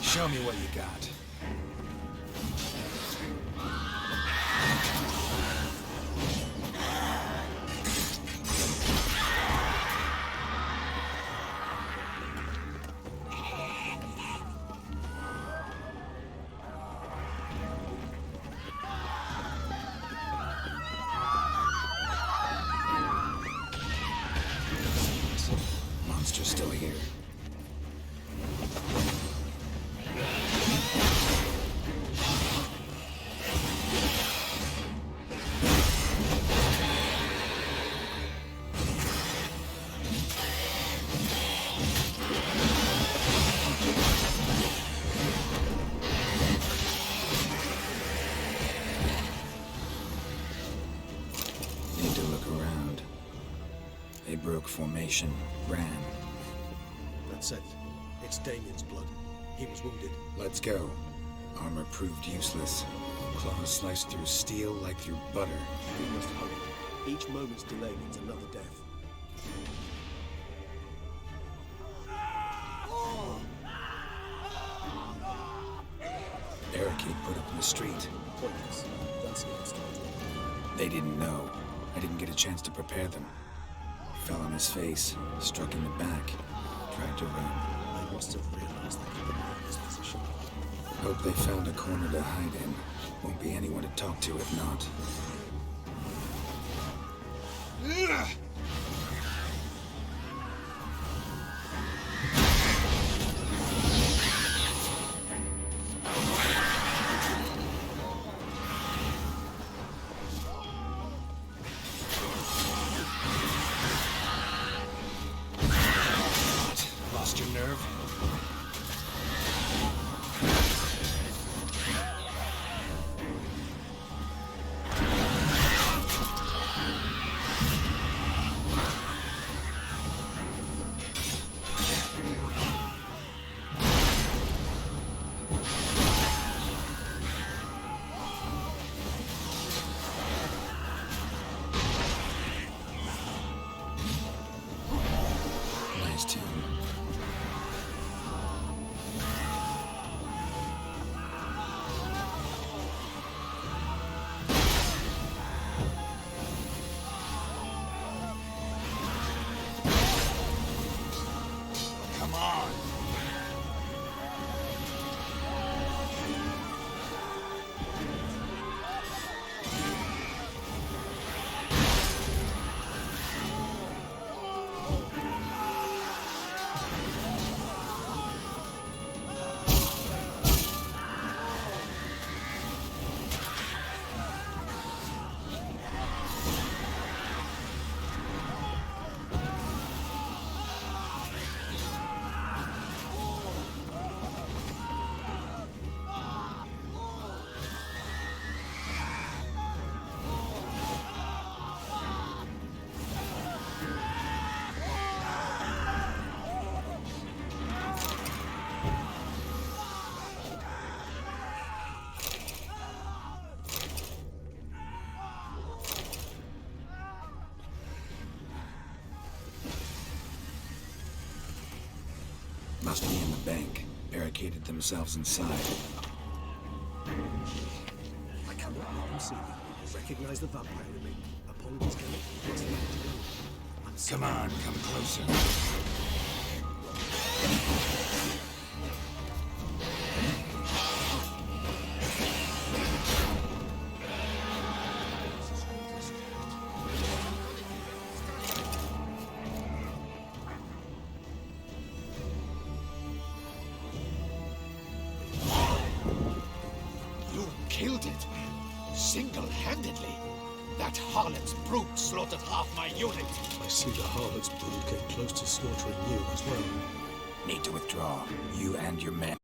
Show me what you got. Monster's still here. Need to look around. They broke formation, ran. That's it. It's Damien's blood. He was wounded. Let's go. Armor proved useless. Claws sliced through steel like through butter. We must hurry. Each moment's delay means another death. Barricade put up in the street. Pointless. That's not started. They didn't know. I didn't get a chance to prepare them. Fell on his face, struck in the back, tried to run. They must have realized they could be in this position. Hope they found a corner to hide in. Won't be anyone to talk to if not. Lost your nerve? Nice tune. Come on! Must be in the bank. Barricaded themselves inside. I cannot let them see me. Recognize the vampire in me. Upon his coming, what's left to do? I'm Come on, come closer. killed it. Single-handedly. That harlot's brute slaughtered half my unit. I see the harlot's brood came close to slaughtering you as well. Need to withdraw. You and your men.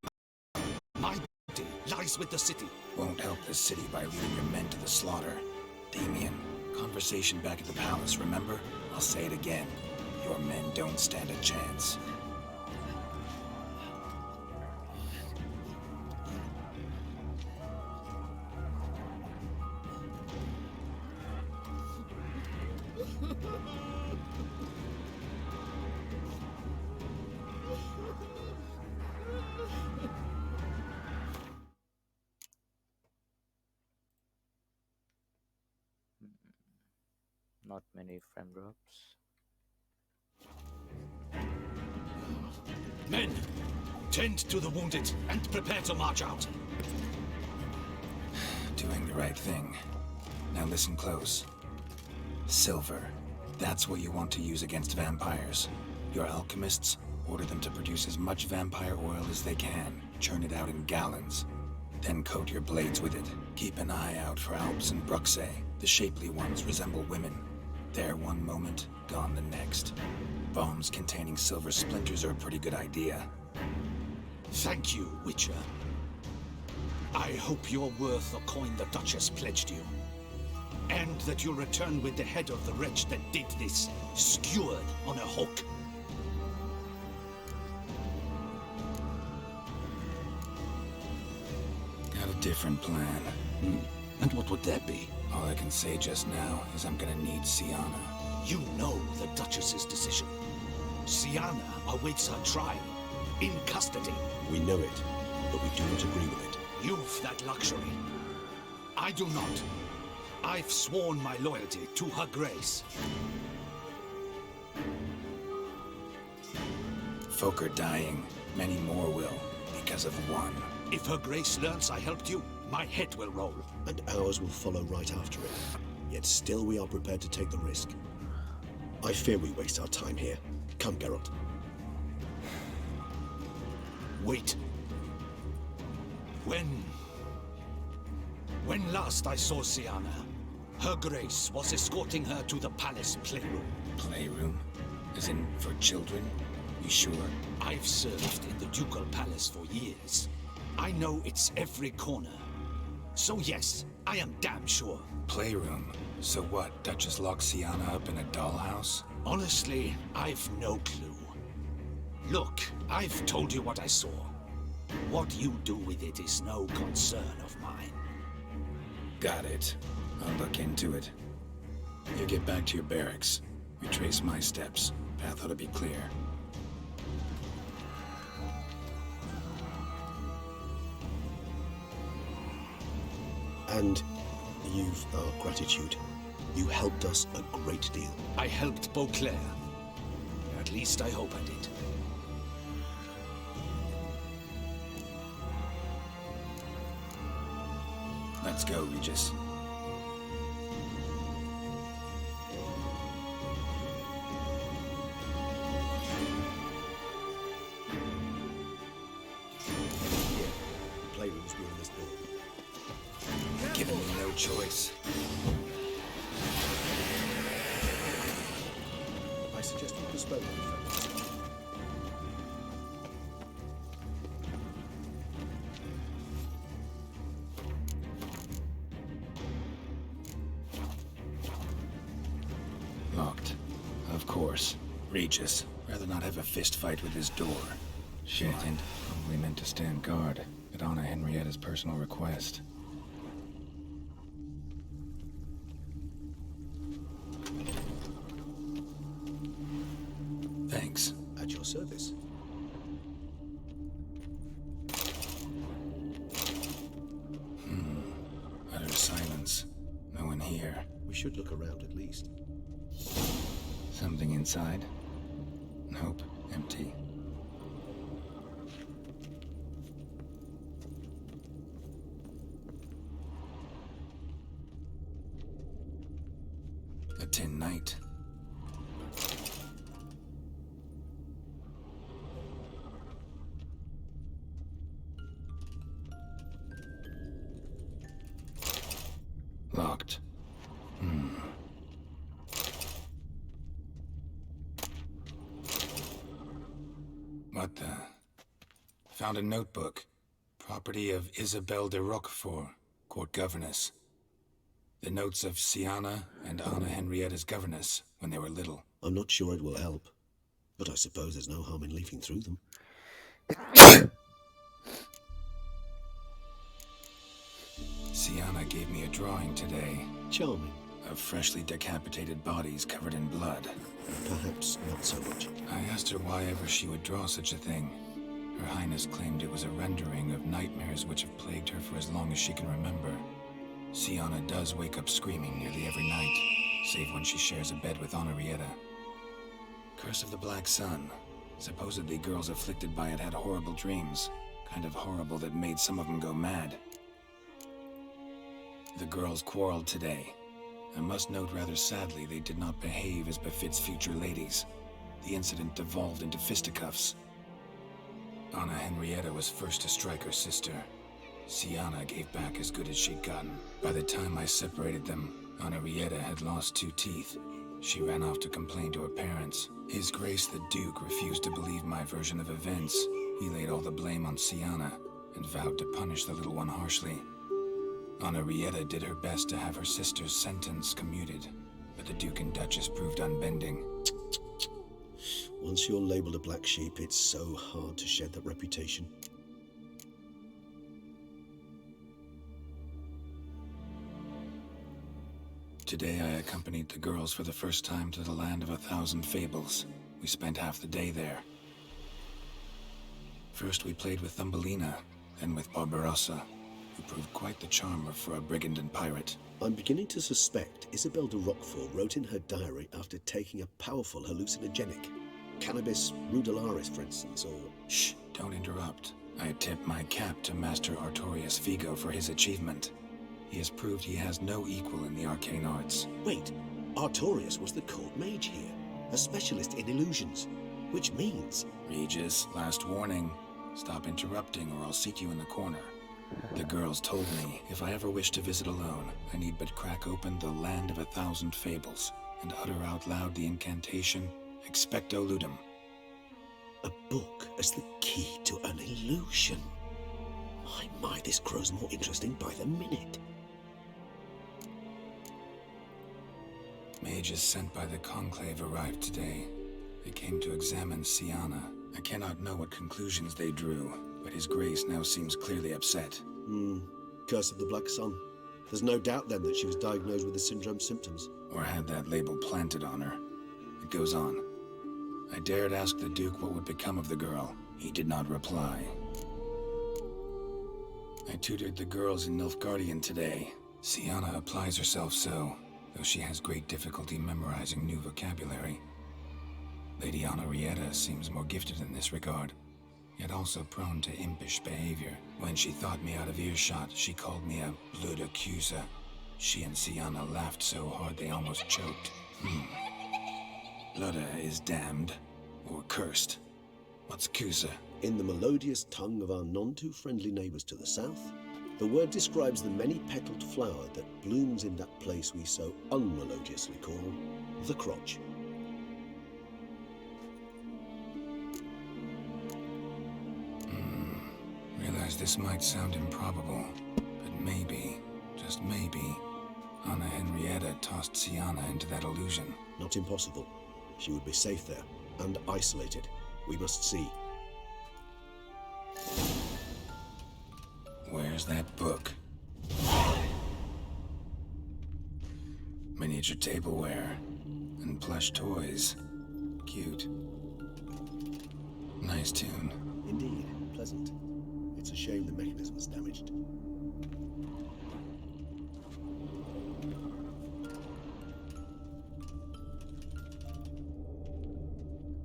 My duty lies with the city. Won't help the city by leading your men to the slaughter. Damien, conversation back at the palace, remember? I'll say it again. Your men don't stand a chance. Not many frame drops. Men, tend to the wounded and prepare to march out. Doing the right thing. Now listen close. Silver. That's what you want to use against vampires. Your alchemists, order them to produce as much vampire oil as they can. Churn it out in gallons. Then coat your blades with it. Keep an eye out for Alps and Bruxae. The shapely ones resemble women. There one moment, gone the next. Bombs containing silver splinters are a pretty good idea. Thank you, Witcher. I hope you're worth the coin the Duchess pledged you. And that you'll return with the head of the wretch that did this, skewered on a hook. Got a different plan. And what would that be? All I can say just now is I'm gonna need Siana. You know the Duchess's decision. Siana awaits her trial, in custody. We know it, but we do not agree with it. You've that luxury. I do not. I've sworn my loyalty to her grace. Folk are dying. Many more will, because of one. If her grace learns I helped you, my head will roll. And ours will follow right after it. Yet still we are prepared to take the risk. I fear we waste our time here. Come, Geralt. Wait. When last I saw Siana, her grace was escorting her to the palace playroom. Playroom? As in for children? You sure? I've served in the ducal palace for years. I know its every corner. So yes, I am damn sure. Playroom? So what, Duchess locked Siana up in a dollhouse? Honestly, I've no clue. Look, I've told you what I saw. What you do with it is no concern of mine. Got it. I'll look into it. You get back to your barracks. Retrace my steps. Path ought to be clear. And you've our gratitude. You helped us a great deal. I helped Beauclair. At least I hope I did. Let's go, Regis. The playroom's beyond this door. You're giving me no choice. I suggest we postpone the friends. Locked. Of course. Regis. Rather not have a fist fight with his door. Shit. Probably meant to stand guard, but on Henrietta's personal request. Thanks. At your service. Utter silence. No one here. We should look around at least. Something inside? Nope. Empty. A tin knight. Locked. What the? Found a notebook. Property of Isabelle de Roquefort, court governess. The notes of Siana and Anna Henrietta's governess when they were little. I'm not sure it will help, but I suppose there's no harm in leafing through them. Siana gave me a drawing today. Charming. Of freshly decapitated bodies covered in blood. Perhaps not so much. I asked her why ever she would draw such a thing. Her Highness claimed it was a rendering of nightmares which have plagued her for as long as she can remember. Siana does wake up screaming nearly every night, save when she shares a bed with Henrietta. Curse of the Black Sun. Supposedly girls afflicted by it had horrible dreams. Kind of horrible that made some of them go mad. The girls quarreled today. I must note rather sadly they did not behave as befits future ladies. The incident devolved into fisticuffs. Anna Henrietta was first to strike her sister. Siana gave back as good as she'd gotten. By the time I separated them, Henrietta had lost 2 teeth. She ran off to complain to her parents. His Grace the Duke refused to believe my version of events. He laid all the blame on Siana and vowed to punish the little one harshly. Henrietta did her best to have her sister's sentence commuted, but the Duke and Duchess proved unbending. Once you're labelled a black sheep, it's so hard to shed that reputation. Today I accompanied the girls for the first time to the land of 1,000 fables. We spent half the day there. First we played with Thumbelina, then with Barbarossa, who proved quite the charmer for a brigand and pirate. I'm beginning to suspect Isabelle de Roquefort wrote in her diary after taking a powerful hallucinogenic. Cannabis rudelaris, for instance, or... Shh, don't interrupt. I tip my cap to Master Artorius Vigo for his achievement. He has proved he has no equal in the arcane arts. Wait, Artorius was the court mage here, a specialist in illusions, which means... Regis, last warning. Stop interrupting or I'll seat you in the corner. The girls told me if I ever wish to visit alone, I need but crack open the land of 1,000 fables and utter out loud the incantation Expecto Ludum. A book as the key to an illusion. My, this grows more interesting by the minute. Mages sent by the Conclave arrived today. They came to examine Siana. I cannot know what conclusions they drew, but His Grace now seems clearly upset. Curse of the Black Sun. There's no doubt then that she was diagnosed with the syndrome symptoms. Or had that label planted on her. It goes on. I dared ask the Duke what would become of the girl. He did not reply. I tutored the girls in Nilfgaardian today. Siana applies herself so, though she has great difficulty memorizing new vocabulary. Lady Henrietta seems more gifted in this regard, yet also prone to impish behavior. When she thought me out of earshot, she called me a blood accuser. She and Siana laughed so hard they almost choked. Ludda is damned, or cursed. What's Cusa? In the melodious tongue of our none-too-friendly neighbours to the south, the word describes the many-petaled flower that blooms in that place we so unmelodiously call the crotch. Realize this might sound improbable, but maybe, just maybe, Anna Henrietta tossed Siana into that illusion. Not impossible. She would be safe there, and isolated. We must see. Where's that book? Miniature tableware and plush toys. Cute. Nice tune. Indeed, pleasant. It's a shame the mechanism is damaged.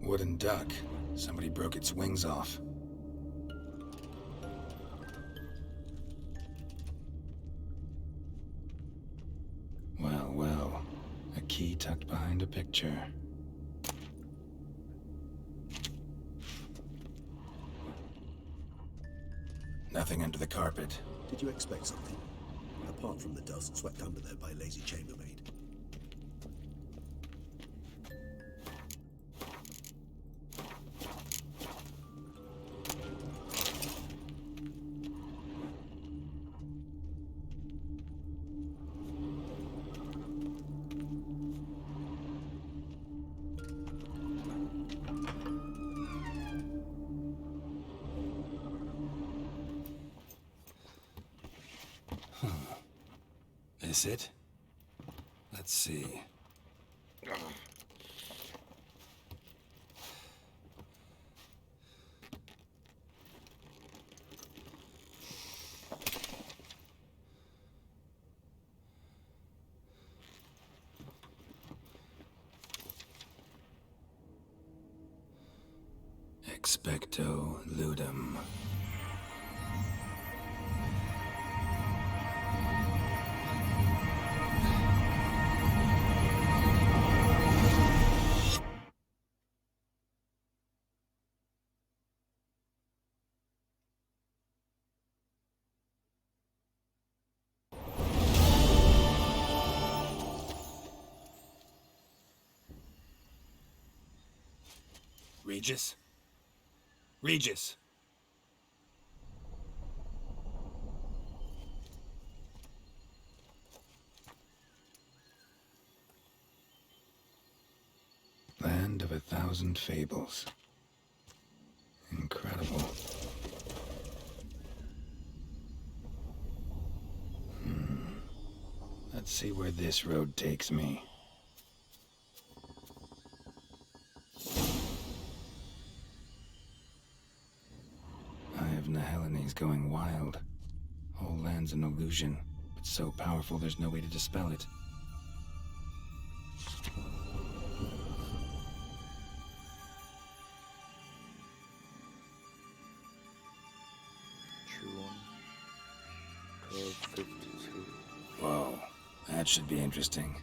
Wooden duck. Somebody broke its wings off. Well, well. A key tucked behind a picture. Nothing under the carpet. Did you expect something? apart from the dust swept under there by a lazy chambermaid. Is it? Let's see. Expecto ludum. Regis? Regis! Land of 1,000 fables. Incredible. Let's see where this road takes me. He's going wild. Whole land's an illusion, but so powerful there's no way to dispel it. June 1252. Whoa, that should be interesting.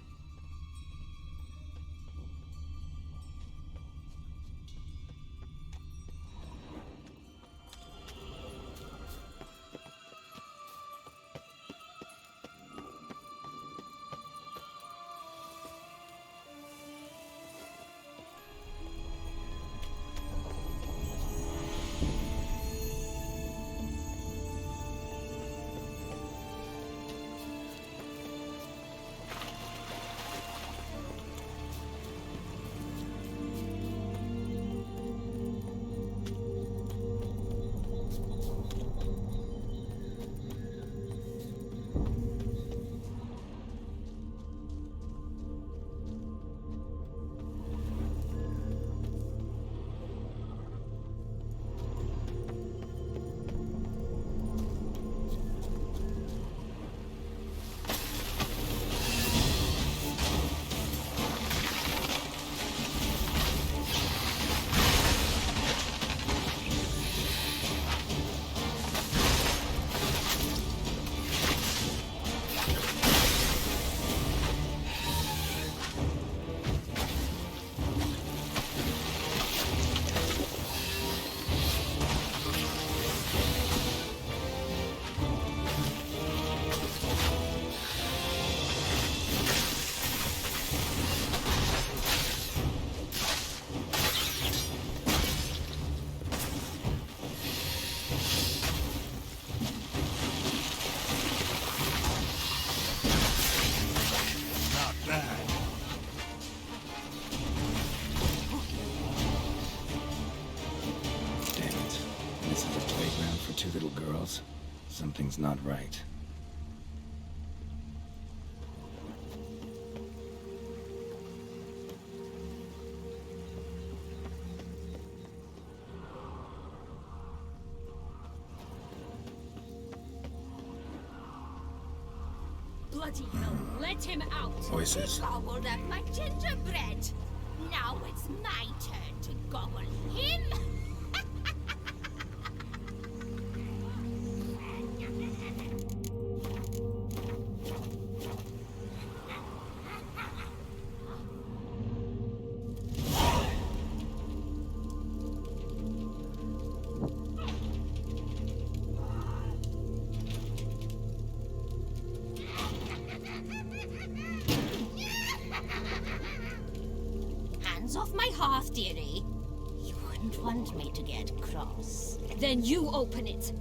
Something's not right. Bloody hell, let him out! Voices. He gobbled up my gingerbread. Now it's my turn to gobble him. hands off my hearth, dearie. You wouldn't want me to get cross. Then you open it.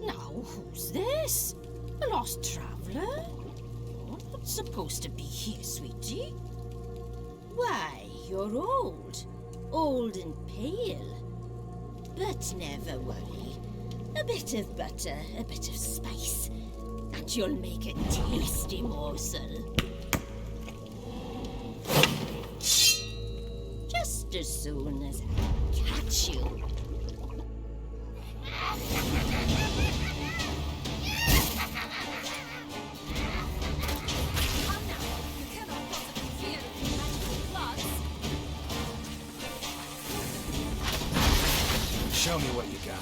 Now, who's this? A lost traveler? You're not supposed to be here, sweetie. Why, you're old. Old and pale. But never worry. A bit of butter, a bit of spice, and you'll make a tasty morsel. Just as soon as I catch you. Show me what you got.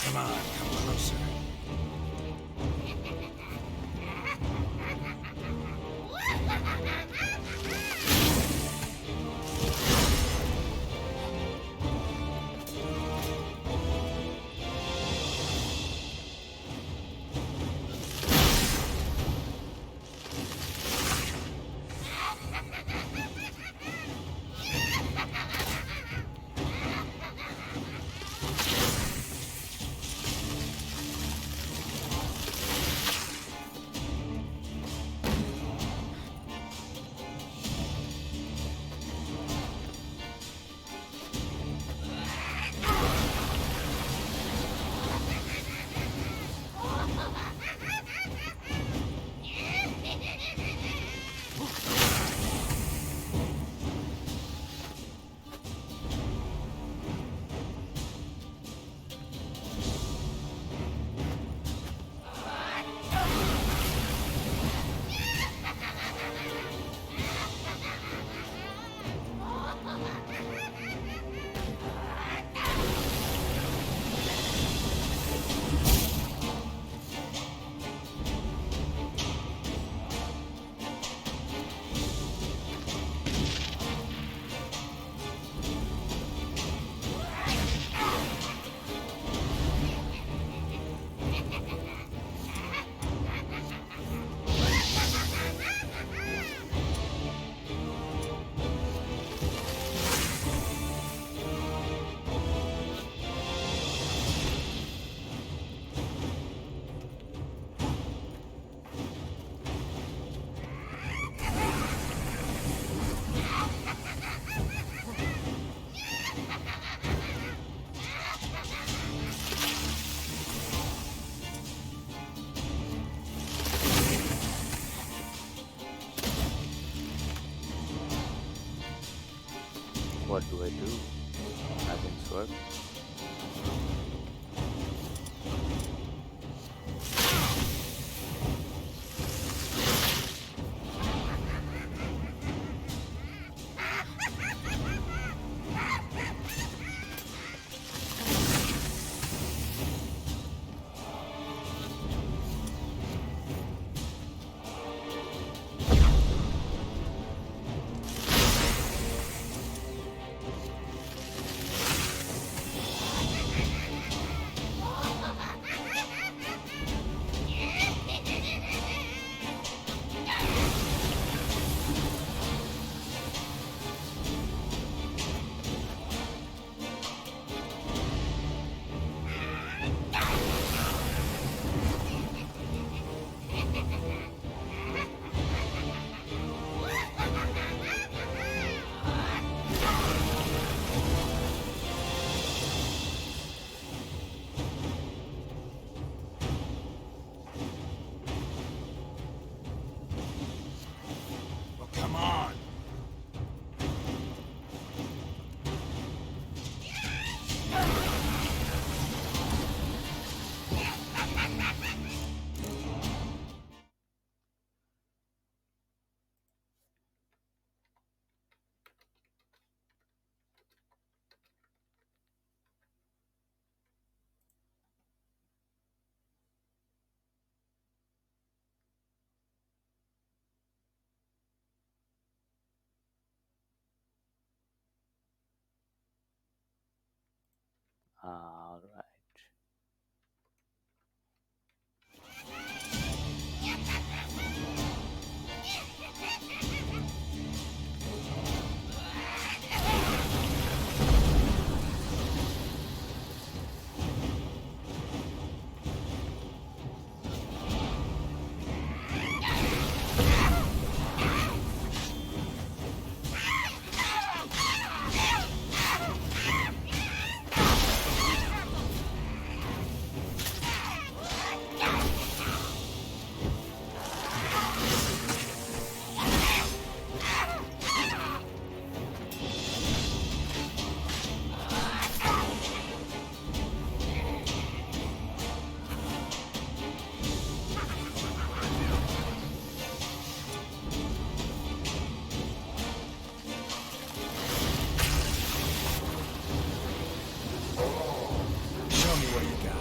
Come on, come closer. What do I do? Nothing work. All right. Show me what you got.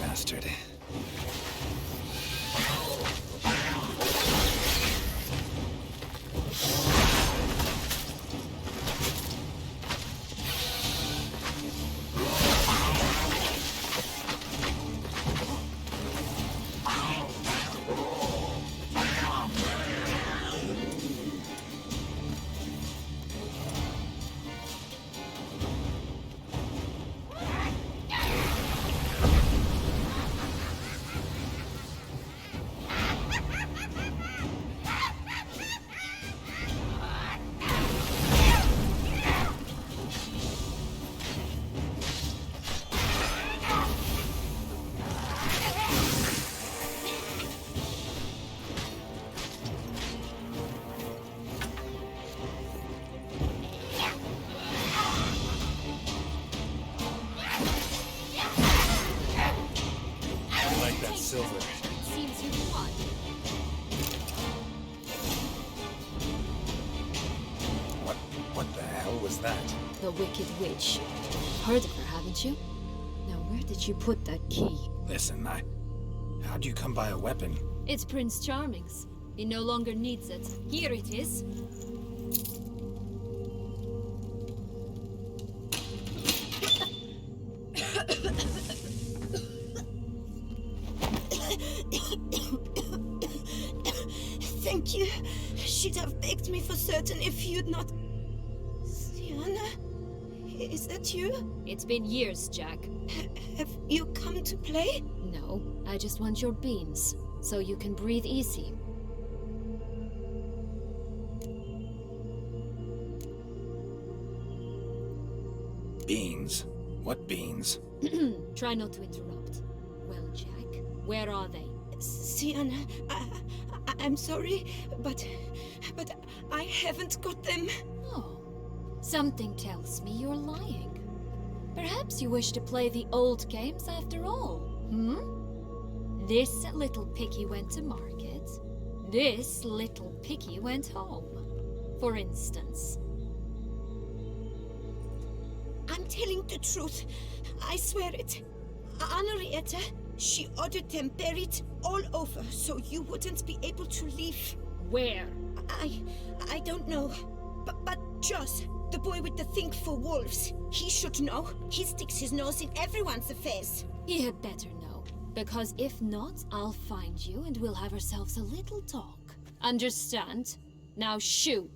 Bastard. Silver. Seems you won. What the hell was that? The Wicked Witch. Heard of her, haven't you? Now, where did you put that key? Listen, how'd you come by a weapon? It's Prince Charming's. He no longer needs it. Here it is. Thank you. She'd have begged me for certain if you'd not... Sienna? Is that you? It's been years, Jack. Have you come to play? No, I just want your beans, so you can breathe easy. Beans? What beans? Try not to interrupt. Well, Jack, where are they? Sienna, I'm sorry, but I haven't got them. Oh, something tells me you're lying. Perhaps you wish to play the old games after all, hmm? This little piggy went to market. This little piggy went home. For instance. I'm telling the truth. I swear it. Henrietta, she ordered them buried all over so you wouldn't be able to leave. Where? I don't know. But Joss, the boy with the thing for wolves, he should know. He sticks his nose in everyone's affairs. He had better know. Because if not, I'll find you and we'll have ourselves a little talk. Understand? Now shoo!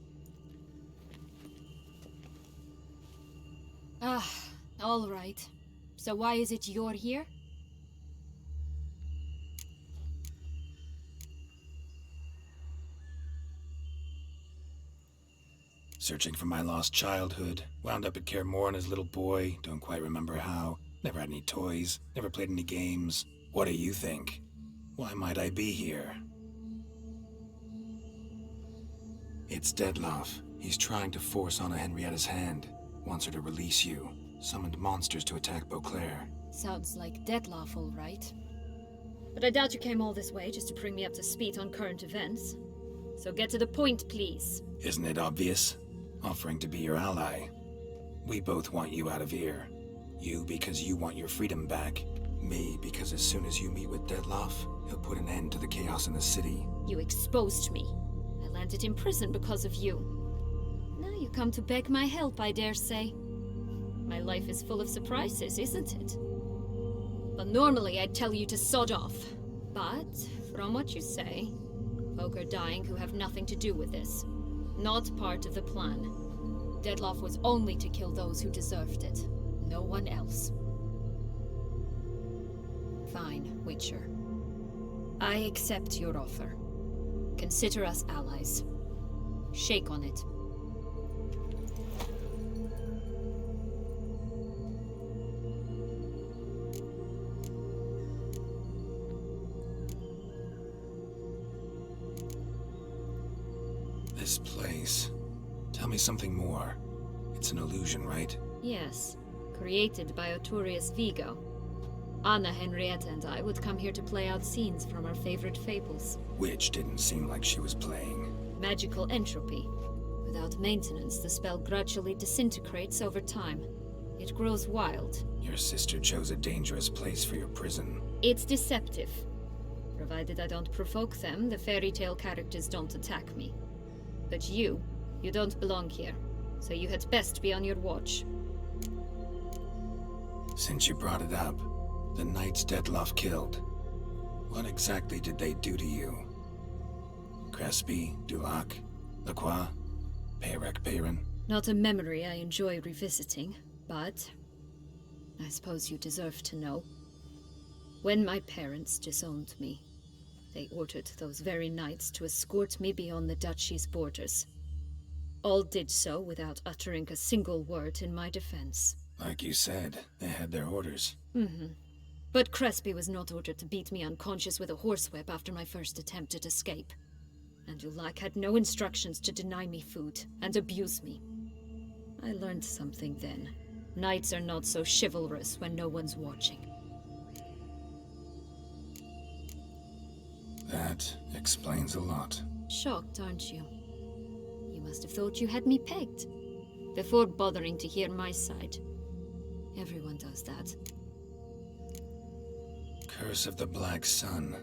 Ah, all right. So why is it you're here? Searching for my lost childhood. Wound up at Kaer Morhen as a little boy. Don't quite remember how. Never had any toys. Never played any games. What do you think? Why might I be here? It's Dettlaff. He's trying to force Anna Henrietta's hand. Wants her to release you. Summoned monsters to attack Beauclair. Sounds like Dettlaff, all right. But I doubt you came all this way just to bring me up to speed on current events. So get to the point, please. Isn't it obvious? Offering to be your ally. We both want you out of here. You because you want your freedom back. Me because as soon as you meet with Dettlaff, he'll put an end to the chaos in the city. You exposed me. I landed in prison because of you. Now you come to beg my help, I dare say. My life is full of surprises, isn't it? But normally I'd tell you to sod off. But, from what you say, folk are dying who have nothing to do with this. Not part of the plan. Dettlaff was only to kill those who deserved it. No one else. Fine, Witcher. I accept your offer. Consider us allies. Shake on it. This place. Tell me something more. It's an illusion, right? Yes, created by Arturius Vigo. Anna, Henrietta, and I would come here to play out scenes from our favorite fables. Which didn't seem like she was playing. Magical entropy. Without maintenance, the spell gradually disintegrates over time. It grows wild. Your sister chose a dangerous place for your prison. It's deceptive. Provided I don't provoke them, the fairy tale characters don't attack me. But you don't belong here. So you had best be on your watch. Since you brought it up, the knights Dettlaff killed. What exactly did they do to you? Crespi, Dulac, Lacroix, Peyrac Peyran? Not a memory I enjoy revisiting, but I suppose you deserve to know. When my parents disowned me, they ordered those very knights to escort me beyond the duchy's borders. All did so without uttering a single word in my defense. Like you said, they had their orders. Mm-hmm. But Crespi was not ordered to beat me unconscious with a horsewhip after my first attempt at escape. And Dulac had no instructions to deny me food and abuse me. I learned something then. Knights are not so chivalrous when no one's watching. That explains a lot. Shocked, aren't you? You must have thought you had me pegged. Before bothering to hear my side. Everyone does that. Curse of the Black Sun.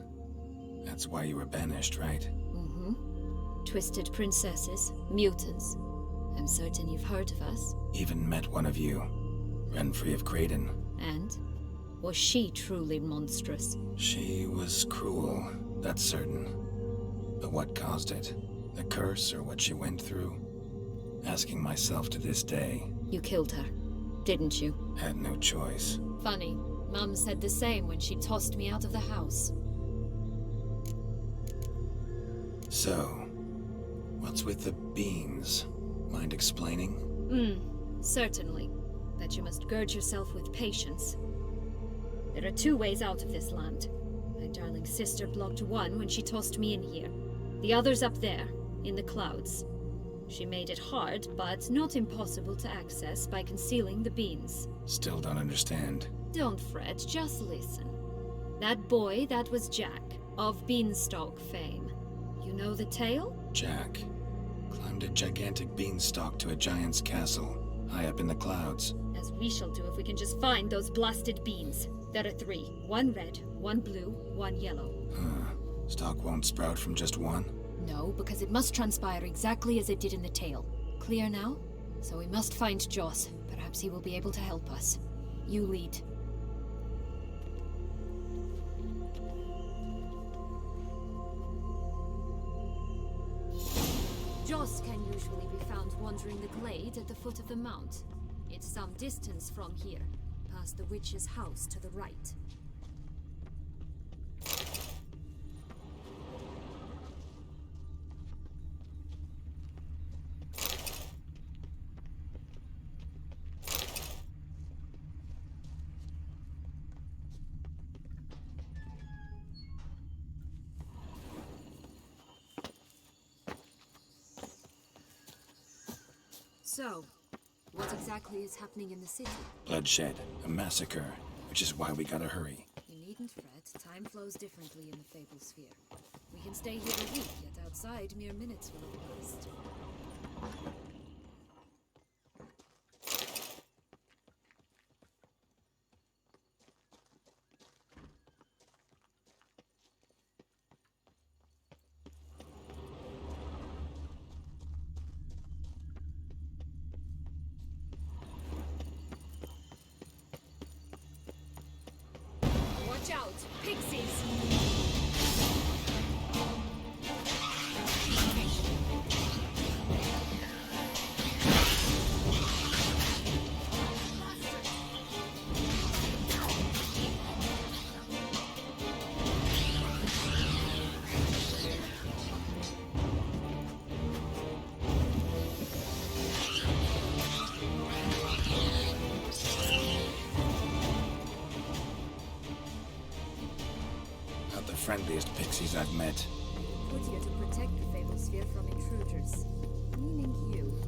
That's why you were banished, right? Mm-hmm. Twisted princesses, mutants. I'm certain you've heard of us. Even met one of you. Renfrey of Creighton. And? Was she truly monstrous? She was cruel, that's certain. But what caused it? The curse or what she went through? Asking myself to this day. You killed her, didn't you? Had no choice. Funny. Mum said the same when she tossed me out of the house. So, what's with the beans? Mind explaining? Certainly. But you must gird yourself with patience. There are two ways out of this land. My darling sister blocked one when she tossed me in here. The other's up there, in the clouds. She made it hard, but not impossible to access by concealing the beans. Still don't understand. Don't fret, just listen. That boy, that was Jack, of Beanstalk fame. You know the tale? Jack climbed a gigantic beanstalk to a giant's castle, high up in the clouds. As we shall do if we can just find those blasted beans. There are 3. 1 red, 1 blue, 1 yellow. Stalk won't sprout from just one? No, because it must transpire exactly as it did in the tale. Clear now? So we must find Joss. Perhaps he will be able to help us. You lead. Joss can usually be found wandering the glade at the foot of the mount. It's some distance from here, past the witch's house to the right. So, what exactly is happening in the city? Bloodshed, a massacre, which is why we gotta hurry. You needn't fret. Time flows differently in the Fable Sphere. We can stay here a week, yet outside mere minutes will have passed. Watch out! Pixies! Not the friendliest pixies I've met. Put here to protect the Fable Sphere from intruders. Meaning you.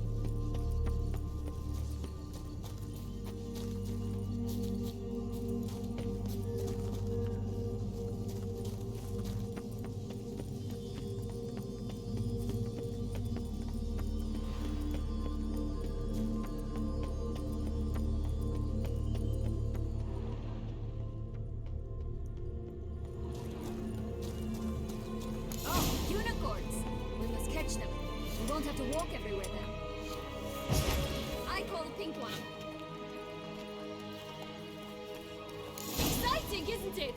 Oh, unicorns! We must catch them. We won't have to walk everywhere now. I call the pink one. Exciting, isn't it?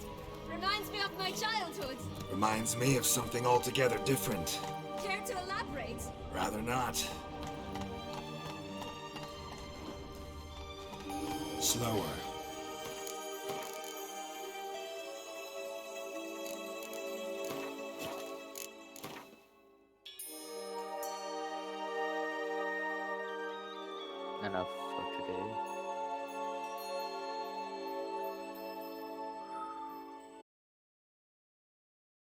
Reminds me of my childhood. Reminds me of something altogether different. Care to elaborate? Rather not. Slower. Enough for today.